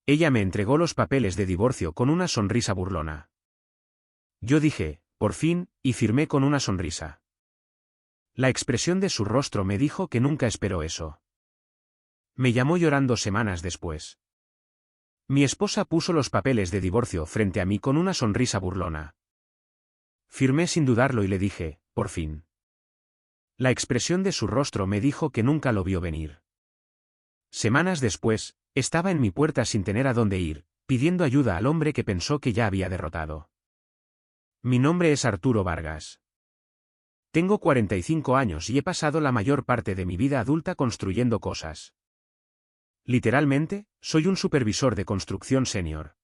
Ella me entregó los papeles de divorcio con una sonrisa burlona. Yo dije, por fin, y firmé con una sonrisa. La expresión de su rostro me dijo que nunca esperó eso. Me llamó llorando semanas después. Mi esposa puso los papeles de divorcio frente a mí con una sonrisa burlona. Firmé sin dudarlo y le dije, por fin. La expresión de su rostro me dijo que nunca lo vio venir. Semanas después, estaba en mi puerta sin tener a dónde ir, pidiendo ayuda al hombre que pensó que ya había derrotado. Mi nombre es Arturo Vargas. Tengo 45 años y he pasado la mayor parte de mi vida adulta construyendo cosas. Literalmente, soy un supervisor de construcción senior.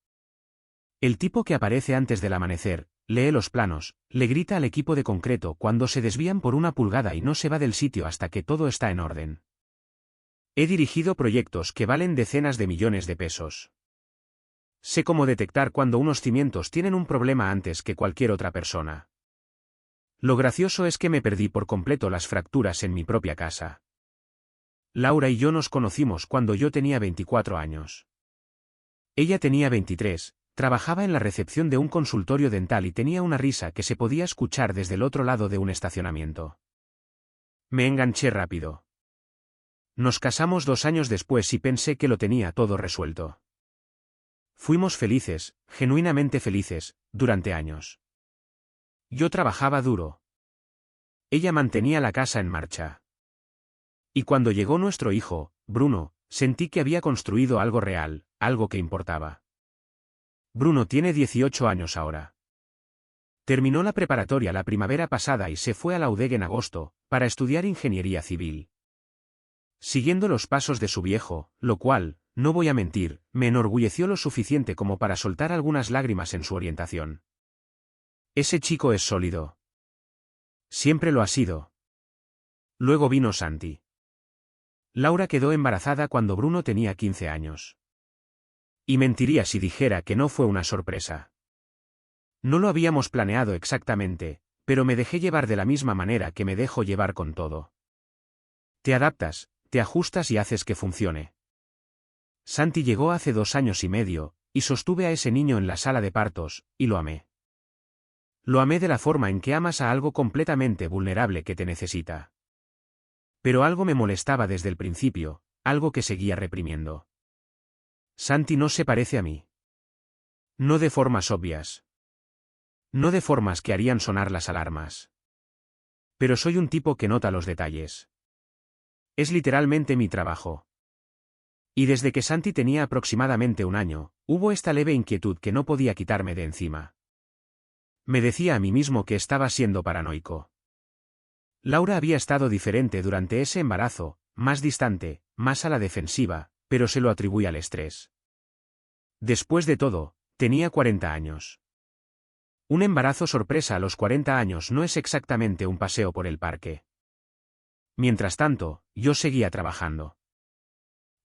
El tipo que aparece antes del amanecer, lee los planos, le grita al equipo de concreto cuando se desvían por una pulgada y no se va del sitio hasta que todo está en orden. He dirigido proyectos que valen decenas de millones de pesos. Sé cómo detectar cuando unos cimientos tienen un problema antes que cualquier otra persona. Lo gracioso es que me perdí por completo las fracturas en mi propia casa. Laura y yo nos conocimos cuando yo tenía 24 años. Ella tenía 23, trabajaba en la recepción de un consultorio dental y tenía una risa que se podía escuchar desde el otro lado de un estacionamiento. Me enganché rápido. Nos casamos 2 años después y pensé que lo tenía todo resuelto. Fuimos felices, genuinamente felices, durante años. Yo trabajaba duro. Ella mantenía la casa en marcha. Y cuando llegó nuestro hijo, Bruno, sentí que había construido algo real, algo que importaba. Bruno tiene 18 años ahora. Terminó la preparatoria la primavera pasada y se fue a la UDEG en agosto, para estudiar ingeniería civil. Siguiendo los pasos de su viejo, lo cual, no voy a mentir, me enorgulleció lo suficiente como para soltar algunas lágrimas en su orientación. Ese chico es sólido. Siempre lo ha sido. Luego vino Santi. Laura quedó embarazada cuando Bruno tenía 15 años. Y mentiría si dijera que no fue una sorpresa. No lo habíamos planeado exactamente, pero me dejé llevar de la misma manera que me dejo llevar con todo. Te adaptas, te ajustas y haces que funcione. Santi llegó hace 2 años y medio, y sostuve a ese niño en la sala de partos, y lo amé. Lo amé de la forma en que amas a algo completamente vulnerable que te necesita. Pero algo me molestaba desde el principio, algo que seguía reprimiendo. Santi no se parece a mí. No de formas obvias. No de formas que harían sonar las alarmas. Pero soy un tipo que nota los detalles. Es literalmente mi trabajo. Y desde que Santi tenía aproximadamente 1 año, hubo esta leve inquietud que no podía quitarme de encima. Me decía a mí mismo que estaba siendo paranoico. Laura había estado diferente durante ese embarazo, más distante, más a la defensiva, pero se lo atribuía al estrés. Después de todo, tenía 40 años. Un embarazo sorpresa a los 40 años no es exactamente un paseo por el parque. Mientras tanto, yo seguía trabajando.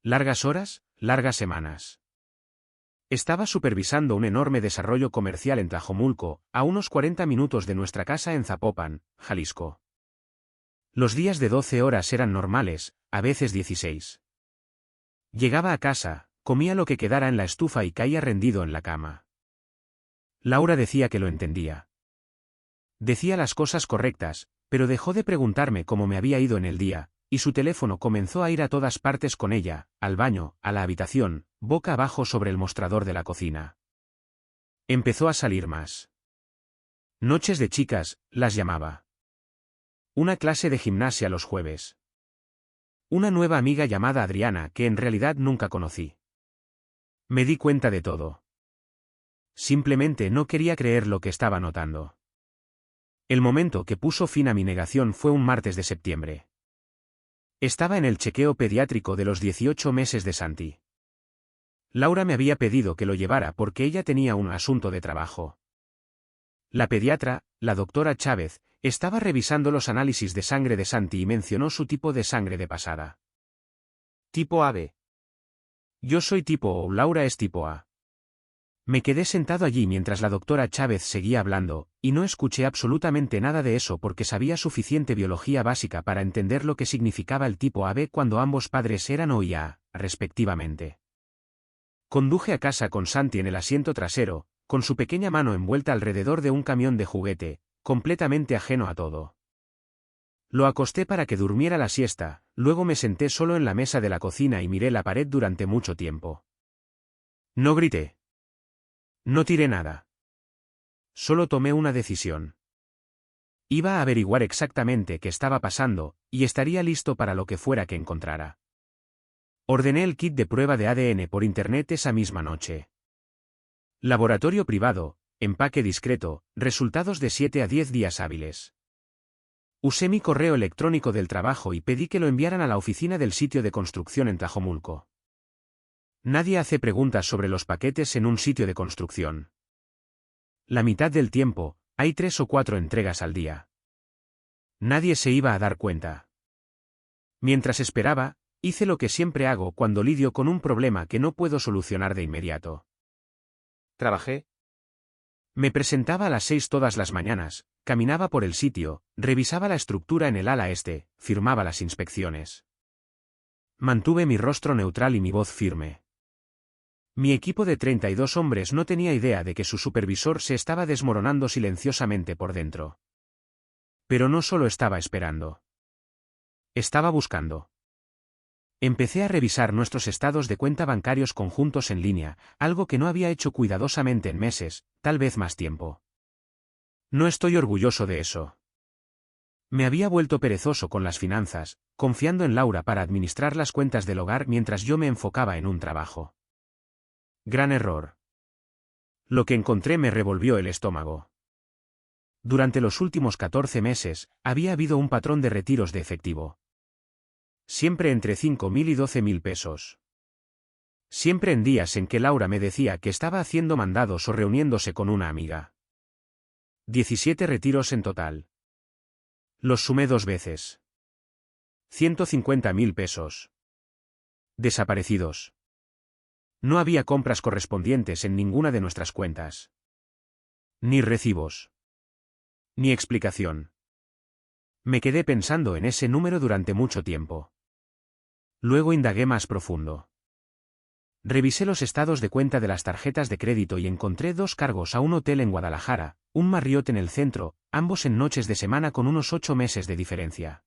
Largas horas, largas semanas. Estaba supervisando un enorme desarrollo comercial en Tlajomulco, a unos 40 minutos de nuestra casa en Zapopan, Jalisco. Los días de 12 horas eran normales, a veces 16. Llegaba a casa, comía lo que quedara en la estufa y caía rendido en la cama. Laura decía que lo entendía. Decía las cosas correctas, pero dejó de preguntarme cómo me había ido en el día, y su teléfono comenzó a ir a todas partes con ella, al baño, a la habitación, boca abajo sobre el mostrador de la cocina. Empezó a salir más. Noches de chicas, las llamaba. Una clase de gimnasia los jueves. Una nueva amiga llamada Adriana que en realidad nunca conocí. Me di cuenta de todo. Simplemente no quería creer lo que estaba notando. El momento que puso fin a mi negación fue un martes de septiembre. Estaba en el chequeo pediátrico de los 18 meses de Santi. Laura me había pedido que lo llevara porque ella tenía un asunto de trabajo. La pediatra, la doctora Chávez, estaba revisando los análisis de sangre de Santi y mencionó su tipo de sangre de pasada. Tipo AB. Yo soy tipo O, Laura es tipo A. Me quedé sentado allí mientras la doctora Chávez seguía hablando, y no escuché absolutamente nada de eso porque sabía suficiente biología básica para entender lo que significaba el tipo AB cuando ambos padres eran O y A, respectivamente. Conduje a casa con Santi en el asiento trasero, con su pequeña mano envuelta alrededor de un camión de juguete, completamente ajeno a todo. Lo acosté para que durmiera la siesta, luego me senté solo en la mesa de la cocina y miré la pared durante mucho tiempo. No grité. No tiré nada. Solo tomé una decisión. Iba a averiguar exactamente qué estaba pasando, y estaría listo para lo que fuera que encontrara. Ordené el kit de prueba de ADN por internet esa misma noche. Laboratorio privado, empaque discreto, resultados de 7 a 10 días hábiles. Usé mi correo electrónico del trabajo y pedí que lo enviaran a la oficina del sitio de construcción en Tlajomulco. Nadie hace preguntas sobre los paquetes en un sitio de construcción. La mitad del tiempo, hay 3 o 4 entregas al día. Nadie se iba a dar cuenta. Mientras esperaba, hice lo que siempre hago cuando lidio con un problema que no puedo solucionar de inmediato. Trabajé. Me presentaba a las 6 todas las mañanas, caminaba por el sitio, revisaba la estructura en el ala este, firmaba las inspecciones. Mantuve mi rostro neutral y mi voz firme. Mi equipo de 32 hombres no tenía idea de que su supervisor se estaba desmoronando silenciosamente por dentro. Pero no solo estaba esperando. Estaba buscando. Empecé a revisar nuestros estados de cuenta bancarios conjuntos en línea, algo que no había hecho cuidadosamente en meses, tal vez más tiempo. No estoy orgulloso de eso. Me había vuelto perezoso con las finanzas, confiando en Laura para administrar las cuentas del hogar mientras yo me enfocaba en un trabajo. Gran error. Lo que encontré me revolvió el estómago. Durante los últimos 14 meses, había habido un patrón de retiros de efectivo. Siempre entre 5.000 y 12.000 pesos. Siempre en días en que Laura me decía que estaba haciendo mandados o reuniéndose con una amiga. 17 retiros en total. Los sumé 2 veces. 150.000 pesos. Desaparecidos. No había compras correspondientes en ninguna de nuestras cuentas. Ni recibos. Ni explicación. Me quedé pensando en ese número durante mucho tiempo. Luego indagué más profundo. Revisé los estados de cuenta de las tarjetas de crédito y encontré 2 cargos a un hotel en Guadalajara, un Marriott en el centro, ambos en noches de semana con unos 8 meses de diferencia.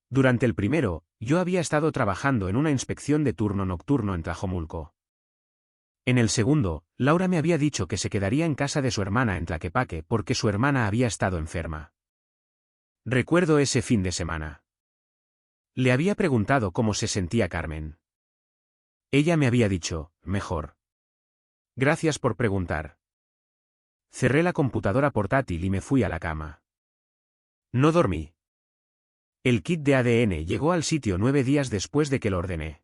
Durante el primero, yo había estado trabajando en una inspección de turno nocturno en Tlajomulco. En el segundo, Laura me había dicho que se quedaría en casa de su hermana en Tlaquepaque porque su hermana había estado enferma. Recuerdo ese fin de semana. Le había preguntado cómo se sentía Carmen. Ella me había dicho, mejor. Gracias por preguntar. Cerré la computadora portátil y me fui a la cama. No dormí. El kit de ADN llegó al sitio 9 días después de que lo ordené.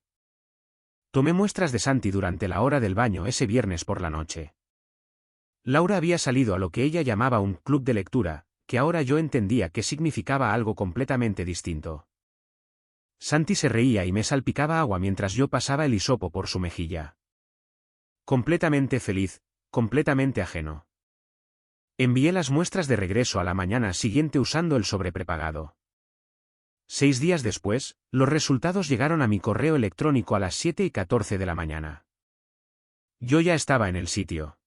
Tomé muestras de Santi durante la hora del baño ese viernes por la noche. Laura había salido a lo que ella llamaba un club de lectura, que ahora yo entendía que significaba algo completamente distinto. Santi se reía y me salpicaba agua mientras yo pasaba el hisopo por su mejilla. Completamente feliz, completamente ajeno. Envié las muestras de regreso a la mañana siguiente usando el sobre prepagado. 6 días después, los resultados llegaron a mi correo electrónico a las 7:14 de la mañana. Yo ya estaba en el sitio.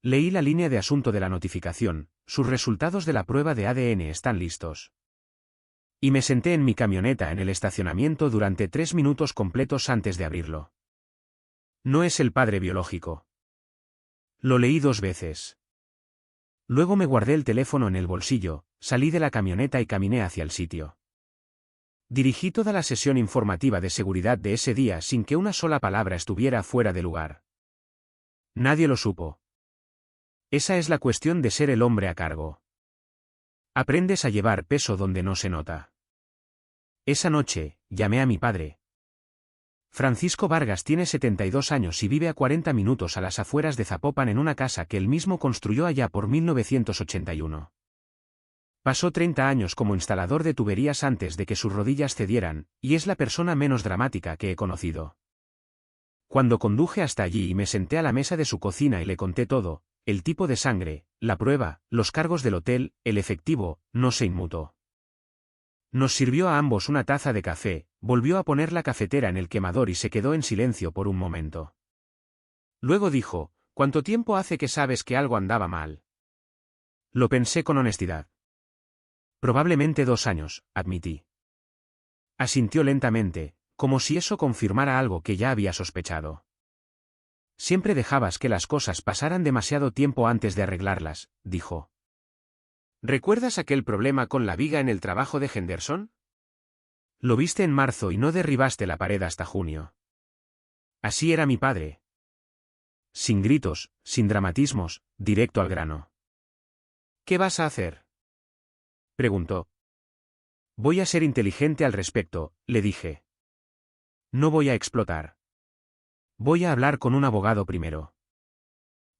Leí la línea de asunto de la notificación, sus resultados de la prueba de ADN están listos. Y me senté en mi camioneta en el estacionamiento durante 3 minutos completos antes de abrirlo. No es el padre biológico. Lo leí 2 veces. Luego me guardé el teléfono en el bolsillo, salí de la camioneta y caminé hacia el sitio. Dirigí toda la sesión informativa de seguridad de ese día sin que una sola palabra estuviera fuera de lugar. Nadie lo supo. Esa es la cuestión de ser el hombre a cargo. Aprendes a llevar peso donde no se nota. Esa noche, llamé a mi padre. Francisco Vargas tiene 72 años y vive a 40 minutos a las afueras de Zapopan en una casa que él mismo construyó allá por 1981. Pasó 30 años como instalador de tuberías antes de que sus rodillas cedieran, y es la persona menos dramática que he conocido. Cuando conduje hasta allí y me senté a la mesa de su cocina y le conté todo, el tipo de sangre, la prueba, los cargos del hotel, el efectivo, no se inmutó. Nos sirvió a ambos una taza de café, volvió a poner la cafetera en el quemador y se quedó en silencio por un momento. Luego dijo, ¿cuánto tiempo hace que sabes que algo andaba mal? Lo pensé con honestidad. Probablemente 2 años, admití. Asintió lentamente, como si eso confirmara algo que ya había sospechado. Siempre dejabas que las cosas pasaran demasiado tiempo antes de arreglarlas, dijo. ¿Recuerdas aquel problema con la viga en el trabajo de Henderson? Lo viste en marzo y no derribaste la pared hasta junio. Así era mi padre. Sin gritos, sin dramatismos, directo al grano. ¿Qué vas a hacer? Preguntó. Voy a ser inteligente al respecto, le dije. No voy a explotar. Voy a hablar con un abogado primero.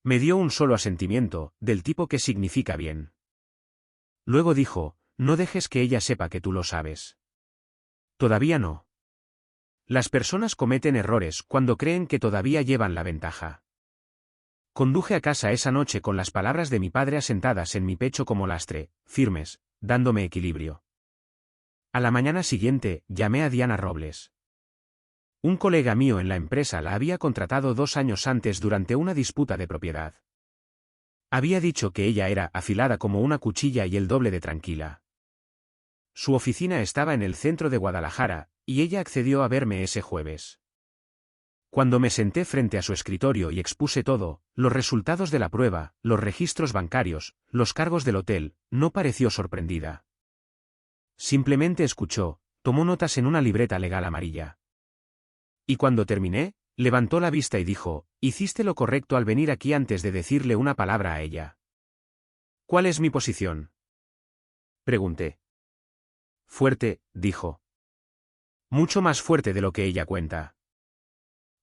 Me dio un solo asentimiento, del tipo que significa bien. Luego dijo, no dejes que ella sepa que tú lo sabes. Todavía no. Las personas cometen errores cuando creen que todavía llevan la ventaja. Conduje a casa esa noche con las palabras de mi padre asentadas en mi pecho como lastre, firmes, dándome equilibrio. A la mañana siguiente, llamé a Diana Robles. Un colega mío en la empresa la había contratado 2 años antes durante una disputa de propiedad. Había dicho que ella era afilada como una cuchilla y el doble de tranquila. Su oficina estaba en el centro de Guadalajara, y ella accedió a verme ese jueves. Cuando me senté frente a su escritorio y expuse todo, los resultados de la prueba, los registros bancarios, los cargos del hotel, no pareció sorprendida. Simplemente escuchó, tomó notas en una libreta legal amarilla. Y cuando terminé, levantó la vista y dijo, hiciste lo correcto al venir aquí antes de decirle una palabra a ella. ¿Cuál es mi posición? Pregunté. Fuerte, dijo. Mucho más fuerte de lo que ella cuenta.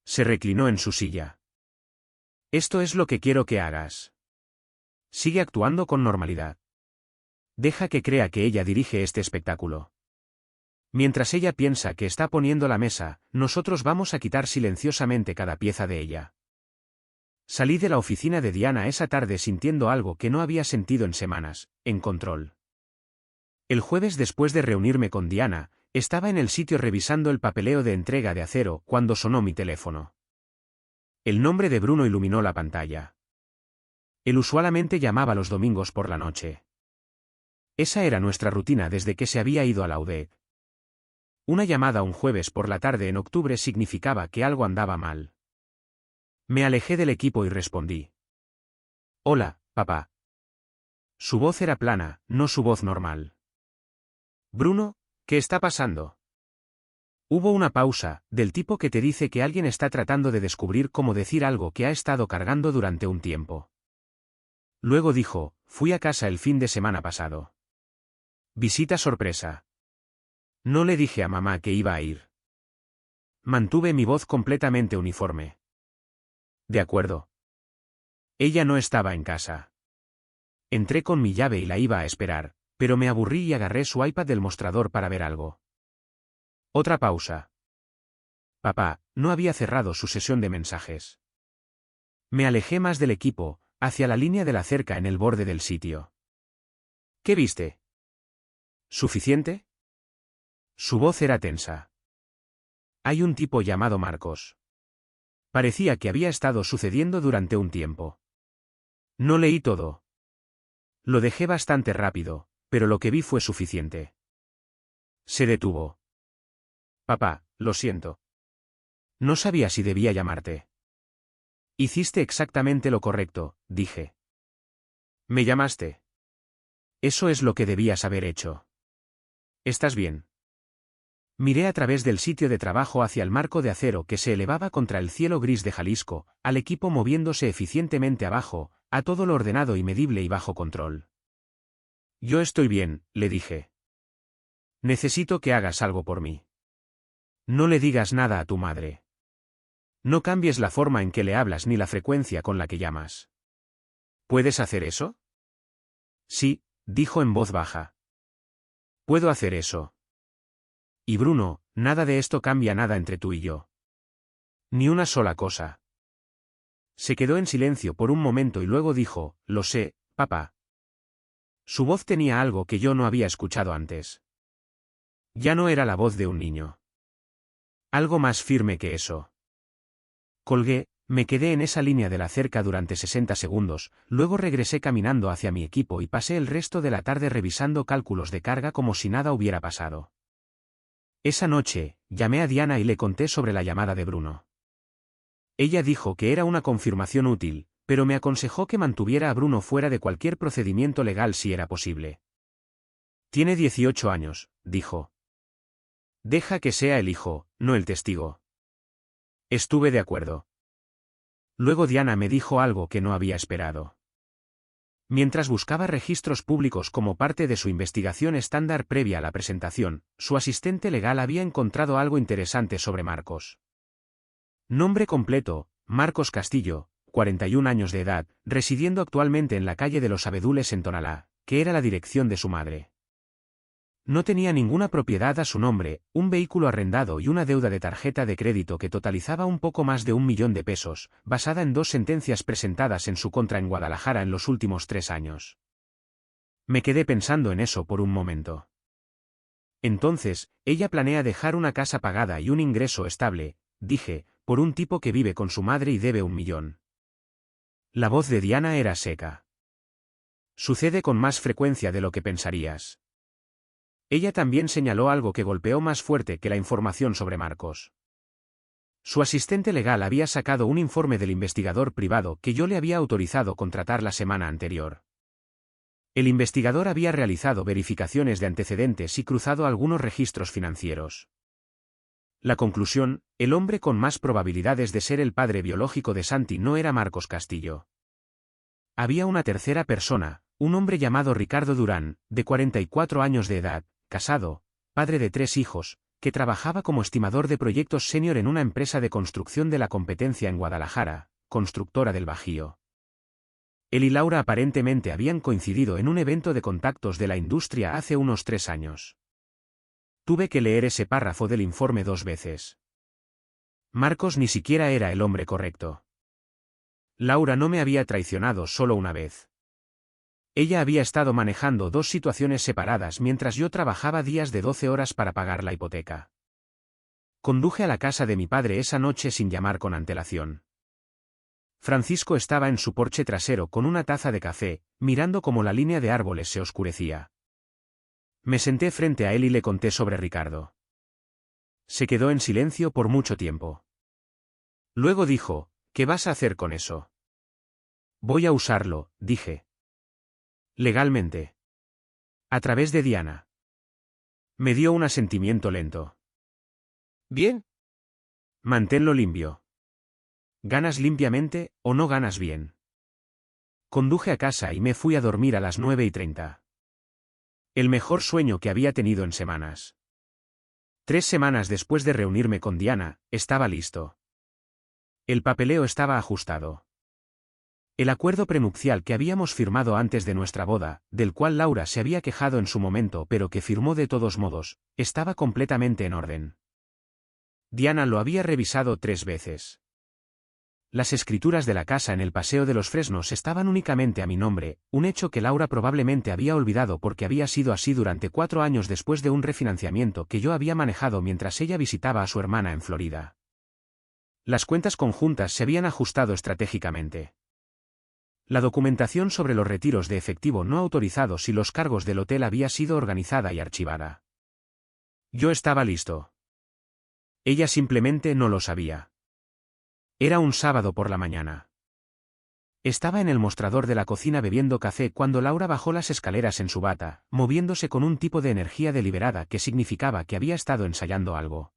Se reclinó en su silla. Esto es lo que quiero que hagas. Sigue actuando con normalidad. Deja que crea que ella dirige este espectáculo. Mientras ella piensa que está poniendo la mesa, nosotros vamos a quitar silenciosamente cada pieza de ella. Salí de la oficina de Diana esa tarde sintiendo algo que no había sentido en semanas, en control. El jueves después de reunirme con Diana, estaba en el sitio revisando el papeleo de entrega de acero cuando sonó mi teléfono. El nombre de Bruno iluminó la pantalla. Él usualmente llamaba los domingos por la noche. Esa era nuestra rutina desde que se había ido a la UDEC. Una llamada un jueves por la tarde en octubre significaba que algo andaba mal. Me alejé del equipo y respondí. Hola, papá. Su voz era plana, no su voz normal. Bruno, ¿qué está pasando? Hubo una pausa, del tipo que te dice que alguien está tratando de descubrir cómo decir algo que ha estado cargando durante un tiempo. Luego dijo, fui a casa el fin de semana pasado. Visita sorpresa. No le dije a mamá que iba a ir. Mantuve mi voz completamente uniforme. De acuerdo. Ella no estaba en casa. Entré con mi llave y la iba a esperar, pero me aburrí y agarré su iPad del mostrador para ver algo. Otra pausa. Papá, no había cerrado su sesión de mensajes. Me alejé más del equipo, hacia la línea de la cerca en el borde del sitio. ¿Qué viste? ¿Suficiente? Su voz era tensa. Hay un tipo llamado Marcos. Parecía que había estado sucediendo durante un tiempo. No leí todo. Lo dejé bastante rápido, pero lo que vi fue suficiente. Se detuvo. Papá, lo siento. No sabía si debía llamarte. Hiciste exactamente lo correcto, dije. ¿Me llamaste? Eso es lo que debías haber hecho. ¿Estás bien? Miré a través del sitio de trabajo hacia el marco de acero que se elevaba contra el cielo gris de Jalisco, al equipo moviéndose eficientemente abajo, a todo lo ordenado y medible y bajo control. Yo estoy bien, le dije. Necesito que hagas algo por mí. No le digas nada a tu madre. No cambies la forma en que le hablas ni la frecuencia con la que llamas. ¿Puedes hacer eso? Sí, dijo en voz baja. Puedo hacer eso. Y Bruno, nada de esto cambia nada entre tú y yo. Ni una sola cosa. Se quedó en silencio por un momento y luego dijo, lo sé, papá. Su voz tenía algo que yo no había escuchado antes. Ya no era la voz de un niño. Algo más firme que eso. Colgué, Me quedé en esa línea de la cerca durante 60 segundos, luego regresé caminando hacia mi equipo y pasé el resto de la tarde revisando cálculos de carga como si nada hubiera pasado. Esa noche, llamé a Diana y le conté sobre la llamada de Bruno. Ella dijo que era una confirmación útil, pero me aconsejó que mantuviera a Bruno fuera de cualquier procedimiento legal si era posible. Tiene 18 años, dijo. Deja que sea el hijo, no el testigo. Estuve de acuerdo. Luego Diana me dijo algo que no había esperado. Mientras buscaba registros públicos como parte de su investigación estándar previa a la presentación, su asistente legal había encontrado algo interesante sobre Marcos. Nombre completo: Marcos Castillo, 41 años de edad, residiendo actualmente en la calle de los Abedules en Tonalá, que era la dirección de su madre. No tenía ninguna propiedad a su nombre, un vehículo arrendado y una deuda de tarjeta de crédito que totalizaba un poco más de 1 millón de pesos, basada en 2 sentencias presentadas en su contra en Guadalajara en los últimos 3 años. Me quedé pensando en eso por un momento. Entonces, ella planea dejar una casa pagada y un ingreso estable, dije, por un tipo que vive con su madre y debe 1 millón. La voz de Diana era seca. Sucede con más frecuencia de lo que pensarías. Ella también señaló algo que golpeó más fuerte que la información sobre Marcos. Su asistente legal había sacado un informe del investigador privado que yo le había autorizado contratar la semana anterior. El investigador había realizado verificaciones de antecedentes y cruzado algunos registros financieros. La conclusión: el hombre con más probabilidades de ser el padre biológico de Santi no era Marcos Castillo. Había una tercera persona, un hombre llamado Ricardo Durán, de 44 años de edad, casado, padre de 3 hijos, que trabajaba como estimador de proyectos senior en una empresa de construcción de la competencia en Guadalajara, Constructora del Bajío. Él y Laura aparentemente habían coincidido en un evento de contactos de la industria hace unos 3 años. Tuve que leer ese párrafo del informe 2 veces. Marcos ni siquiera era el hombre correcto. Laura no me había traicionado solo una vez. Ella había estado manejando 2 situaciones separadas mientras yo trabajaba días de 12 horas para pagar la hipoteca. Conduje a la casa de mi padre esa noche sin llamar con antelación. Francisco estaba en su porche trasero con una taza de café, mirando cómo la línea de árboles se oscurecía. Me senté frente a él y le conté sobre Ricardo. Se quedó en silencio por mucho tiempo. Luego dijo: ¿qué vas a hacer con eso? Voy a usarlo, dije. Legalmente. A través de Diana. Me dio un asentimiento lento. Bien. Manténlo limpio. ¿Ganas limpiamente, o no ganas bien? Conduje a casa y me fui a dormir a las 9:30. El mejor sueño que había tenido en semanas. 3 semanas después de reunirme con Diana, estaba listo. El papeleo estaba ajustado. El acuerdo prenupcial que habíamos firmado antes de nuestra boda, del cual Laura se había quejado en su momento pero que firmó de todos modos, estaba completamente en orden. Diana lo había revisado 3 veces. Las escrituras de la casa en el Paseo de los Fresnos estaban únicamente a mi nombre, un hecho que Laura probablemente había olvidado porque había sido así durante 4 años después de un refinanciamiento que yo había manejado mientras ella visitaba a su hermana en Florida. Las cuentas conjuntas se habían ajustado estratégicamente. La documentación sobre los retiros de efectivo no autorizados y los cargos del hotel había sido organizada y archivada. Yo estaba listo. Ella simplemente no lo sabía. Era un sábado por la mañana. Estaba en el mostrador de la cocina bebiendo café cuando Laura bajó las escaleras en su bata, moviéndose con un tipo de energía deliberada que significaba que había estado ensayando algo.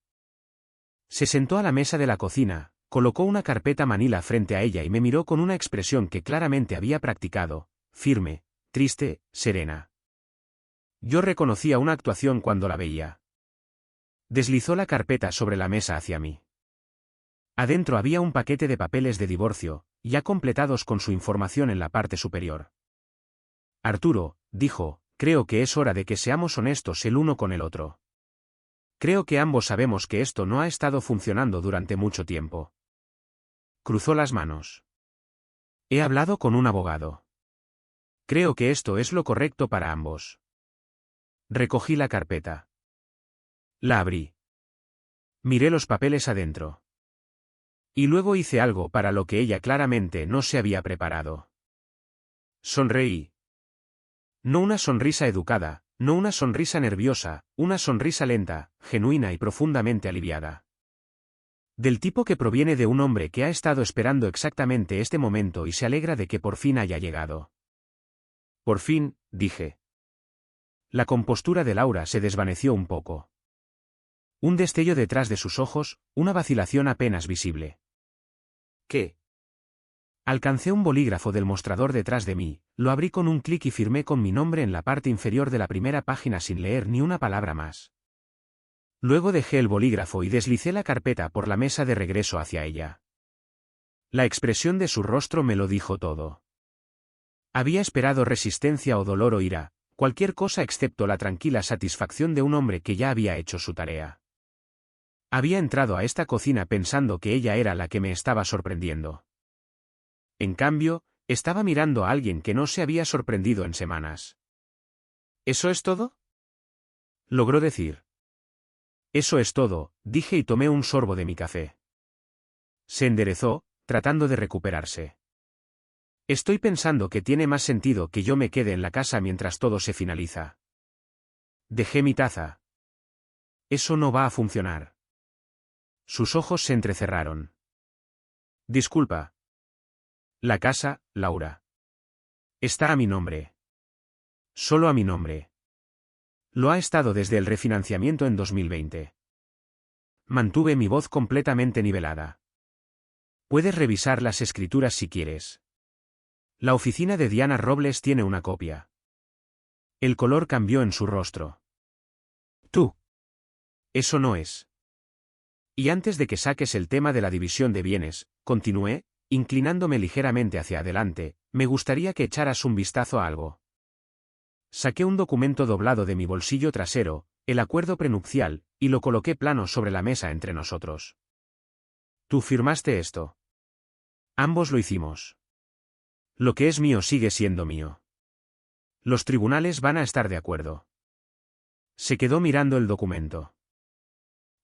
Se sentó a la mesa de la cocina, colocó una carpeta manila frente a ella y me miró con una expresión que claramente había practicado, firme, triste, serena. Yo reconocía una actuación cuando la veía. Deslizó la carpeta sobre la mesa hacia mí. Adentro había un paquete de papeles de divorcio, ya completados con su información en la parte superior. Arturo, dijo, creo que es hora de que seamos honestos el uno con el otro. Creo que ambos sabemos que esto no ha estado funcionando durante mucho tiempo. Cruzó las manos. He hablado con un abogado. Creo que esto es lo correcto para ambos. Recogí la carpeta. La abrí. Miré los papeles adentro. Y luego hice algo para lo que ella claramente no se había preparado. Sonreí. No una sonrisa educada, no una sonrisa nerviosa, una sonrisa lenta, genuina y profundamente aliviada. Del tipo que proviene de un hombre que ha estado esperando exactamente este momento y se alegra de que por fin haya llegado. Por fin, dije. La compostura de Laura se desvaneció un poco. Un destello detrás de sus ojos, una vacilación apenas visible. ¿Qué? Alcancé un bolígrafo del mostrador detrás de mí, lo abrí con un clic y firmé con mi nombre en la parte inferior de la primera página sin leer ni una palabra más. Luego dejé el bolígrafo y deslicé la carpeta por la mesa de regreso hacia ella. La expresión de su rostro me lo dijo todo. Había esperado resistencia o dolor o ira, cualquier cosa excepto la tranquila satisfacción de un hombre que ya había hecho su tarea. Había entrado a esta cocina pensando que ella era la que me estaba sorprendiendo. En cambio, estaba mirando a alguien que no se había sorprendido en semanas. ¿Eso es todo?, logró decir. Eso es todo, dije y tomé un sorbo de mi café. Se enderezó, tratando de recuperarse. Estoy pensando que tiene más sentido que yo me quede en la casa mientras todo se finaliza. Dejé mi taza. Eso no va a funcionar. Sus ojos se entrecerraron. Disculpa. La casa, Laura. Está a mi nombre. Solo a mi nombre. Lo ha estado desde el refinanciamiento en 2020. Mantuve mi voz completamente nivelada. Puedes revisar las escrituras si quieres. La oficina de Diana Robles tiene una copia. El color cambió en su rostro. Tú. Eso no es. Y antes de que saques el tema de la división de bienes, continué, inclinándome ligeramente hacia adelante, me gustaría que echaras un vistazo a algo. Saqué un documento doblado de mi bolsillo trasero, el acuerdo prenupcial, y lo coloqué plano sobre la mesa entre nosotros. ¿Tú firmaste esto? Ambos lo hicimos. Lo que es mío sigue siendo mío. Los tribunales van a estar de acuerdo. Se quedó mirando el documento.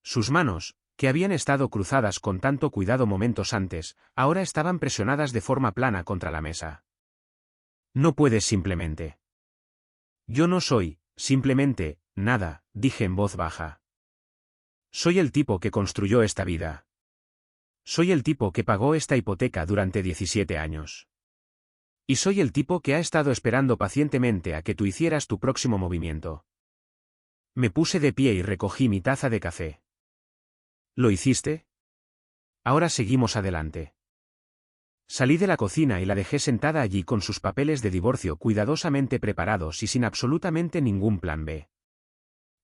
Sus manos, que habían estado cruzadas con tanto cuidado momentos antes, ahora estaban presionadas de forma plana contra la mesa. No puedes simplemente. Yo no soy, simplemente, nada, dije en voz baja. Soy el tipo que construyó esta vida. Soy el tipo que pagó esta hipoteca durante 17 años. Y soy el tipo que ha estado esperando pacientemente a que tú hicieras tu próximo movimiento. Me puse de pie y recogí mi taza de café. ¿Lo hiciste? Ahora seguimos adelante. Salí de la cocina y la dejé sentada allí con sus papeles de divorcio cuidadosamente preparados y sin absolutamente ningún plan B.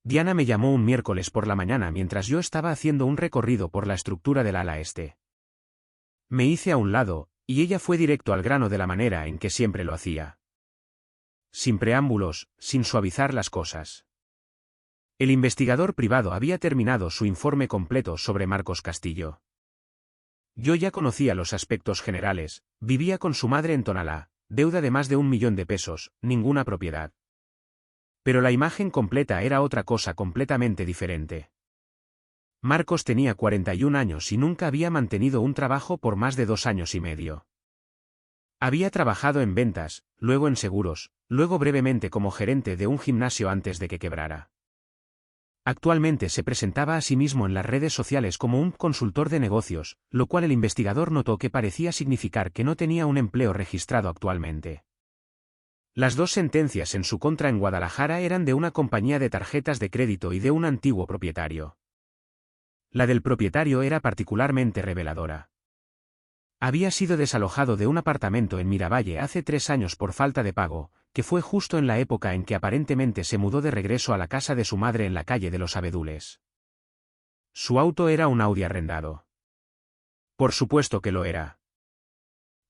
Diana me llamó un miércoles por la mañana mientras yo estaba haciendo un recorrido por la estructura del ala este. Me hice a un lado, y ella fue directo al grano de la manera en que siempre lo hacía. Sin preámbulos, sin suavizar las cosas. El investigador privado había terminado su informe completo sobre Marcos Castillo. Yo ya conocía los aspectos generales, vivía con su madre en Tonalá, deuda de más de 1 millón de pesos, ninguna propiedad. Pero la imagen completa era otra cosa completamente diferente. Marcos tenía 41 años y nunca había mantenido un trabajo por más de 2 años y medio. Había trabajado en ventas, luego en seguros, luego brevemente como gerente de un gimnasio antes de que quebrara. Actualmente se presentaba a sí mismo en las redes sociales como un consultor de negocios, lo cual el investigador notó que parecía significar que no tenía un empleo registrado actualmente. Las 2 sentencias en su contra en Guadalajara eran de una compañía de tarjetas de crédito y de un antiguo propietario. La del propietario era particularmente reveladora. Había sido desalojado de un apartamento en Miravalle hace 3 años por falta de pago, que fue justo en la época en que aparentemente se mudó de regreso a la casa de su madre en la calle de los Abedules. Su auto era un Audi arrendado. Por supuesto que lo era.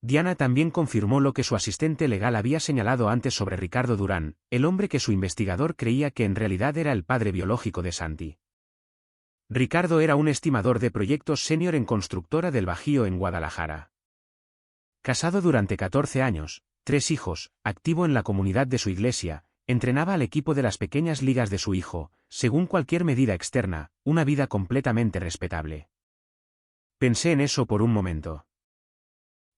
Diana también confirmó lo que su asistente legal había señalado antes sobre Ricardo Durán, el hombre que su investigador creía que en realidad era el padre biológico de Santi. Ricardo era un estimador de proyectos senior en constructora del Bajío en Guadalajara. Casado durante 14 años, 3 hijos, activo en la comunidad de su iglesia, entrenaba al equipo de las pequeñas ligas de su hijo, según cualquier medida externa, una vida completamente respetable. Pensé en eso por un momento.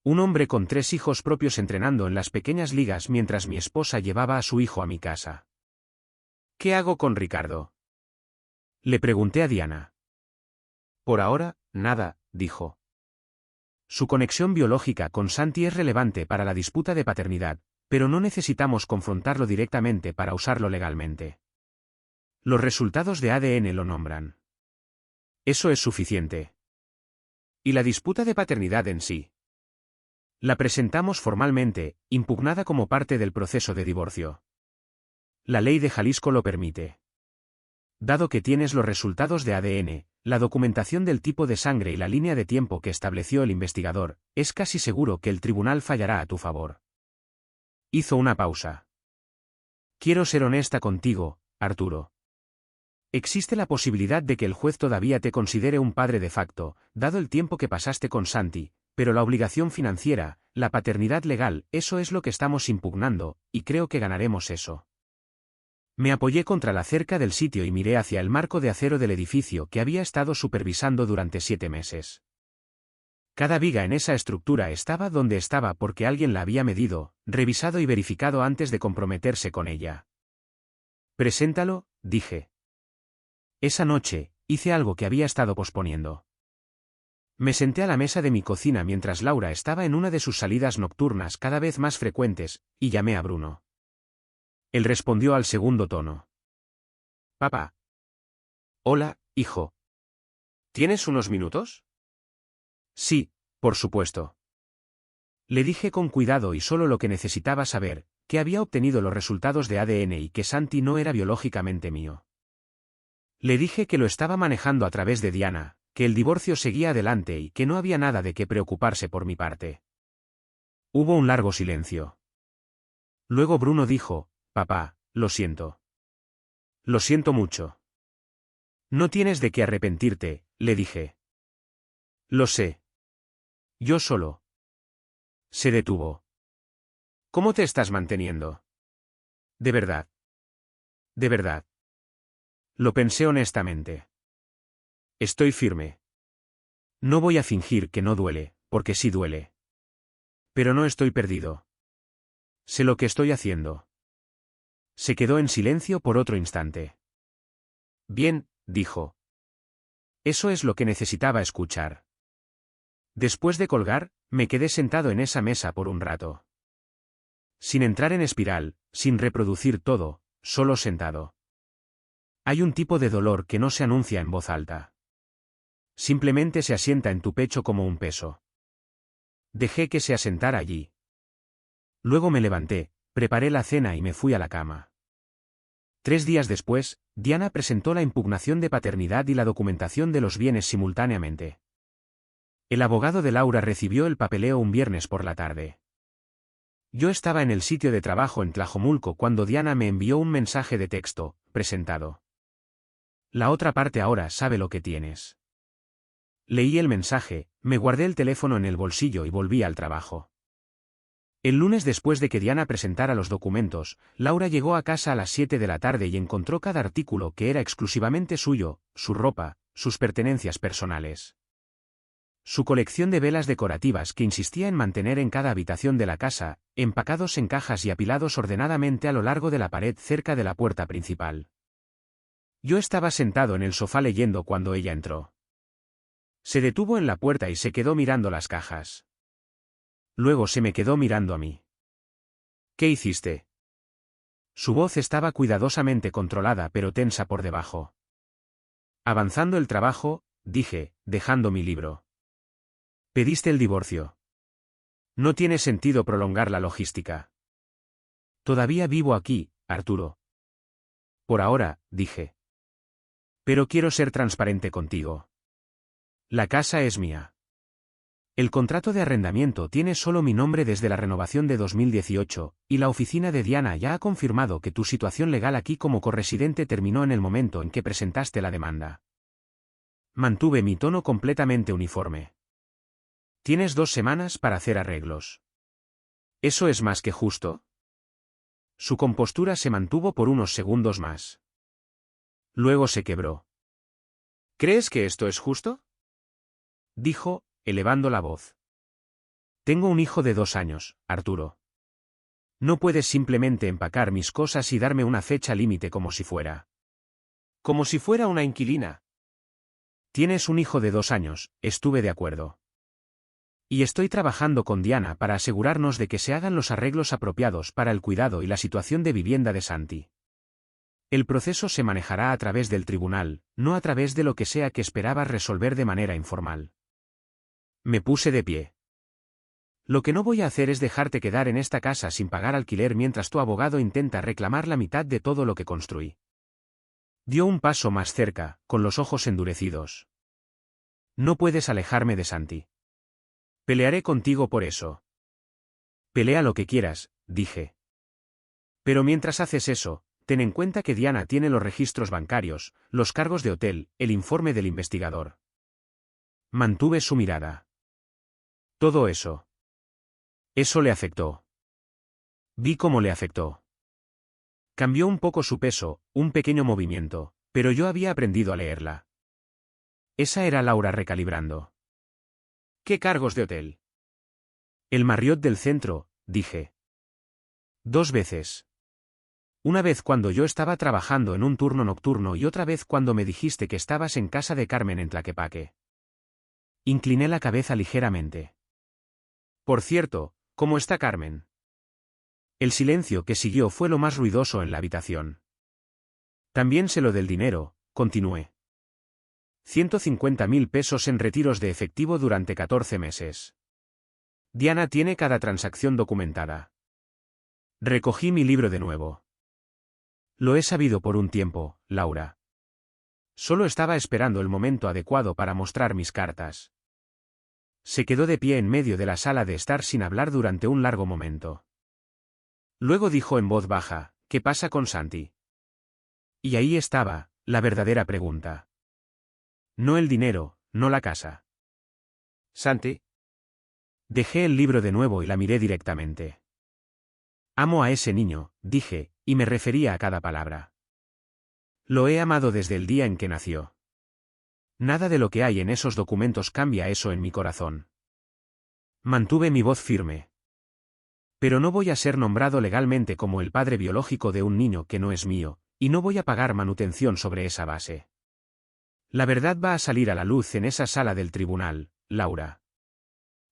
Un hombre con 3 hijos propios entrenando en las pequeñas ligas mientras mi esposa llevaba a su hijo a mi casa. ¿Qué hago con Ricardo? Le pregunté a Diana. Por ahora, nada, dijo. Su conexión biológica con Santi es relevante para la disputa de paternidad, pero no necesitamos confrontarlo directamente para usarlo legalmente. Los resultados de ADN lo nombran. Eso es suficiente. ¿Y la disputa de paternidad en sí? La presentamos formalmente, impugnada como parte del proceso de divorcio. La ley de Jalisco lo permite. Dado que tienes los resultados de ADN, la documentación del tipo de sangre y la línea de tiempo que estableció el investigador, es casi seguro que el tribunal fallará a tu favor. Hizo una pausa. Quiero ser honesta contigo, Arturo. Existe la posibilidad de que el juez todavía te considere un padre de facto, dado el tiempo que pasaste con Santi, pero la obligación financiera, la paternidad legal, eso es lo que estamos impugnando, y creo que ganaremos eso. Me apoyé contra la cerca del sitio y miré hacia el marco de acero del edificio que había estado supervisando durante 7 meses. Cada viga en esa estructura estaba donde estaba porque alguien la había medido, revisado y verificado antes de comprometerse con ella. Preséntalo, dije. Esa noche, hice algo que había estado posponiendo. Me senté a la mesa de mi cocina mientras Laura estaba en una de sus salidas nocturnas cada vez más frecuentes, y llamé a Bruno. Él respondió al segundo tono. Papá. Hola, hijo. ¿Tienes unos minutos? Sí, por supuesto. Le dije con cuidado y solo lo que necesitaba saber, que había obtenido los resultados de ADN y que Santi no era biológicamente mío. Le dije que lo estaba manejando a través de Diana, que el divorcio seguía adelante y que no había nada de qué preocuparse por mi parte. Hubo un largo silencio. Luego Bruno dijo, papá, lo siento. Lo siento mucho. No tienes de qué arrepentirte, le dije. Lo sé. Yo solo. Se detuvo. ¿Cómo te estás manteniendo? De verdad. De verdad. Lo pensé honestamente. Estoy firme. No voy a fingir que no duele, porque sí duele. Pero no estoy perdido. Sé lo que estoy haciendo. Se quedó en silencio por otro instante. Bien, dijo. Eso es lo que necesitaba escuchar. Después de colgar, me quedé sentado en esa mesa por un rato. Sin entrar en espiral, sin reproducir todo, solo sentado. Hay un tipo de dolor que no se anuncia en voz alta. Simplemente se asienta en tu pecho como un peso. Dejé que se asentara allí. Luego me levanté, preparé la cena y me fui a la cama. 3 días después, Diana presentó la impugnación de paternidad y la documentación de los bienes simultáneamente. El abogado de Laura recibió el papeleo un viernes por la tarde. Yo estaba en el sitio de trabajo en Tlajomulco cuando Diana me envió un mensaje de texto, presentado. La otra parte ahora sabe lo que tienes. Leí el mensaje, me guardé el teléfono en el bolsillo y volví al trabajo. El lunes después de que Diana presentara los documentos, Laura llegó a casa a las 7 de la tarde y encontró cada artículo que era exclusivamente suyo, su ropa, sus pertenencias personales. Su colección de velas decorativas que insistía en mantener en cada habitación de la casa, empacados en cajas y apilados ordenadamente a lo largo de la pared cerca de la puerta principal. Yo estaba sentado en el sofá leyendo cuando ella entró. Se detuvo en la puerta y se quedó mirando las cajas. Luego se me quedó mirando a mí. ¿Qué hiciste? Su voz estaba cuidadosamente controlada pero tensa por debajo. Avanzando el trabajo, dije, dejando mi libro. Pediste el divorcio. No tiene sentido prolongar la logística. Todavía vivo aquí, Arturo. Por ahora, dije. Pero quiero ser transparente contigo. La casa es mía. El contrato de arrendamiento tiene solo mi nombre desde la renovación de 2018, y la oficina de Diana ya ha confirmado que tu situación legal aquí como corresidente terminó en el momento en que presentaste la demanda. Mantuve mi tono completamente uniforme. Tienes 2 semanas para hacer arreglos. ¿Eso es más que justo? Su compostura se mantuvo por unos segundos más. Luego se quebró. ¿Crees que esto es justo? dijo, elevando la voz. Tengo un hijo de 2 años, Arturo. No puedes simplemente empacar mis cosas y darme una fecha límite como si fuera. Como si fuera una inquilina. Tienes un hijo de 2 años, estuve de acuerdo. Y estoy trabajando con Diana para asegurarnos de que se hagan los arreglos apropiados para el cuidado y la situación de vivienda de Santi. El proceso se manejará a través del tribunal, no a través de lo que sea que esperabas resolver de manera informal. Me puse de pie. Lo que no voy a hacer es dejarte quedar en esta casa sin pagar alquiler mientras tu abogado intenta reclamar la mitad de todo lo que construí. Dio un paso más cerca, con los ojos endurecidos. No puedes alejarme de Santi. Pelearé contigo por eso. Pelea lo que quieras, dije. Pero mientras haces eso, ten en cuenta que Diana tiene los registros bancarios, los cargos de hotel, el informe del investigador. Mantuve su mirada. Todo eso. Eso le afectó. Vi cómo le afectó. Cambió un poco su peso, un pequeño movimiento, pero yo había aprendido a leerla. Esa era Laura recalibrando. ¿Qué cargos de hotel? El Marriott del centro, dije. 2 veces. Una vez cuando yo estaba trabajando en un turno nocturno y otra vez cuando me dijiste que estabas en casa de Carmen en Tlaquepaque. Incliné la cabeza ligeramente. Por cierto, ¿cómo está Carmen? El silencio que siguió fue lo más ruidoso en la habitación. También sé lo del dinero, continué. 150.000 pesos en retiros de efectivo durante 14 meses. Diana tiene cada transacción documentada. Recogí mi libro de nuevo. Lo he sabido por un tiempo, Laura. Solo estaba esperando el momento adecuado para mostrar mis cartas. Se quedó de pie en medio de la sala de estar sin hablar durante un largo momento. Luego dijo en voz baja, ¿qué pasa con Santi? Y ahí estaba, la verdadera pregunta. No el dinero, no la casa. ¿Santi? Dejé el libro de nuevo y la miré directamente. Amo a ese niño, dije, y me refería a cada palabra. Lo he amado desde el día en que nació. Nada de lo que hay en esos documentos cambia eso en mi corazón. Mantuve mi voz firme. Pero no voy a ser nombrado legalmente como el padre biológico de un niño que no es mío, y no voy a pagar manutención sobre esa base. La verdad va a salir a la luz en esa sala del tribunal, Laura.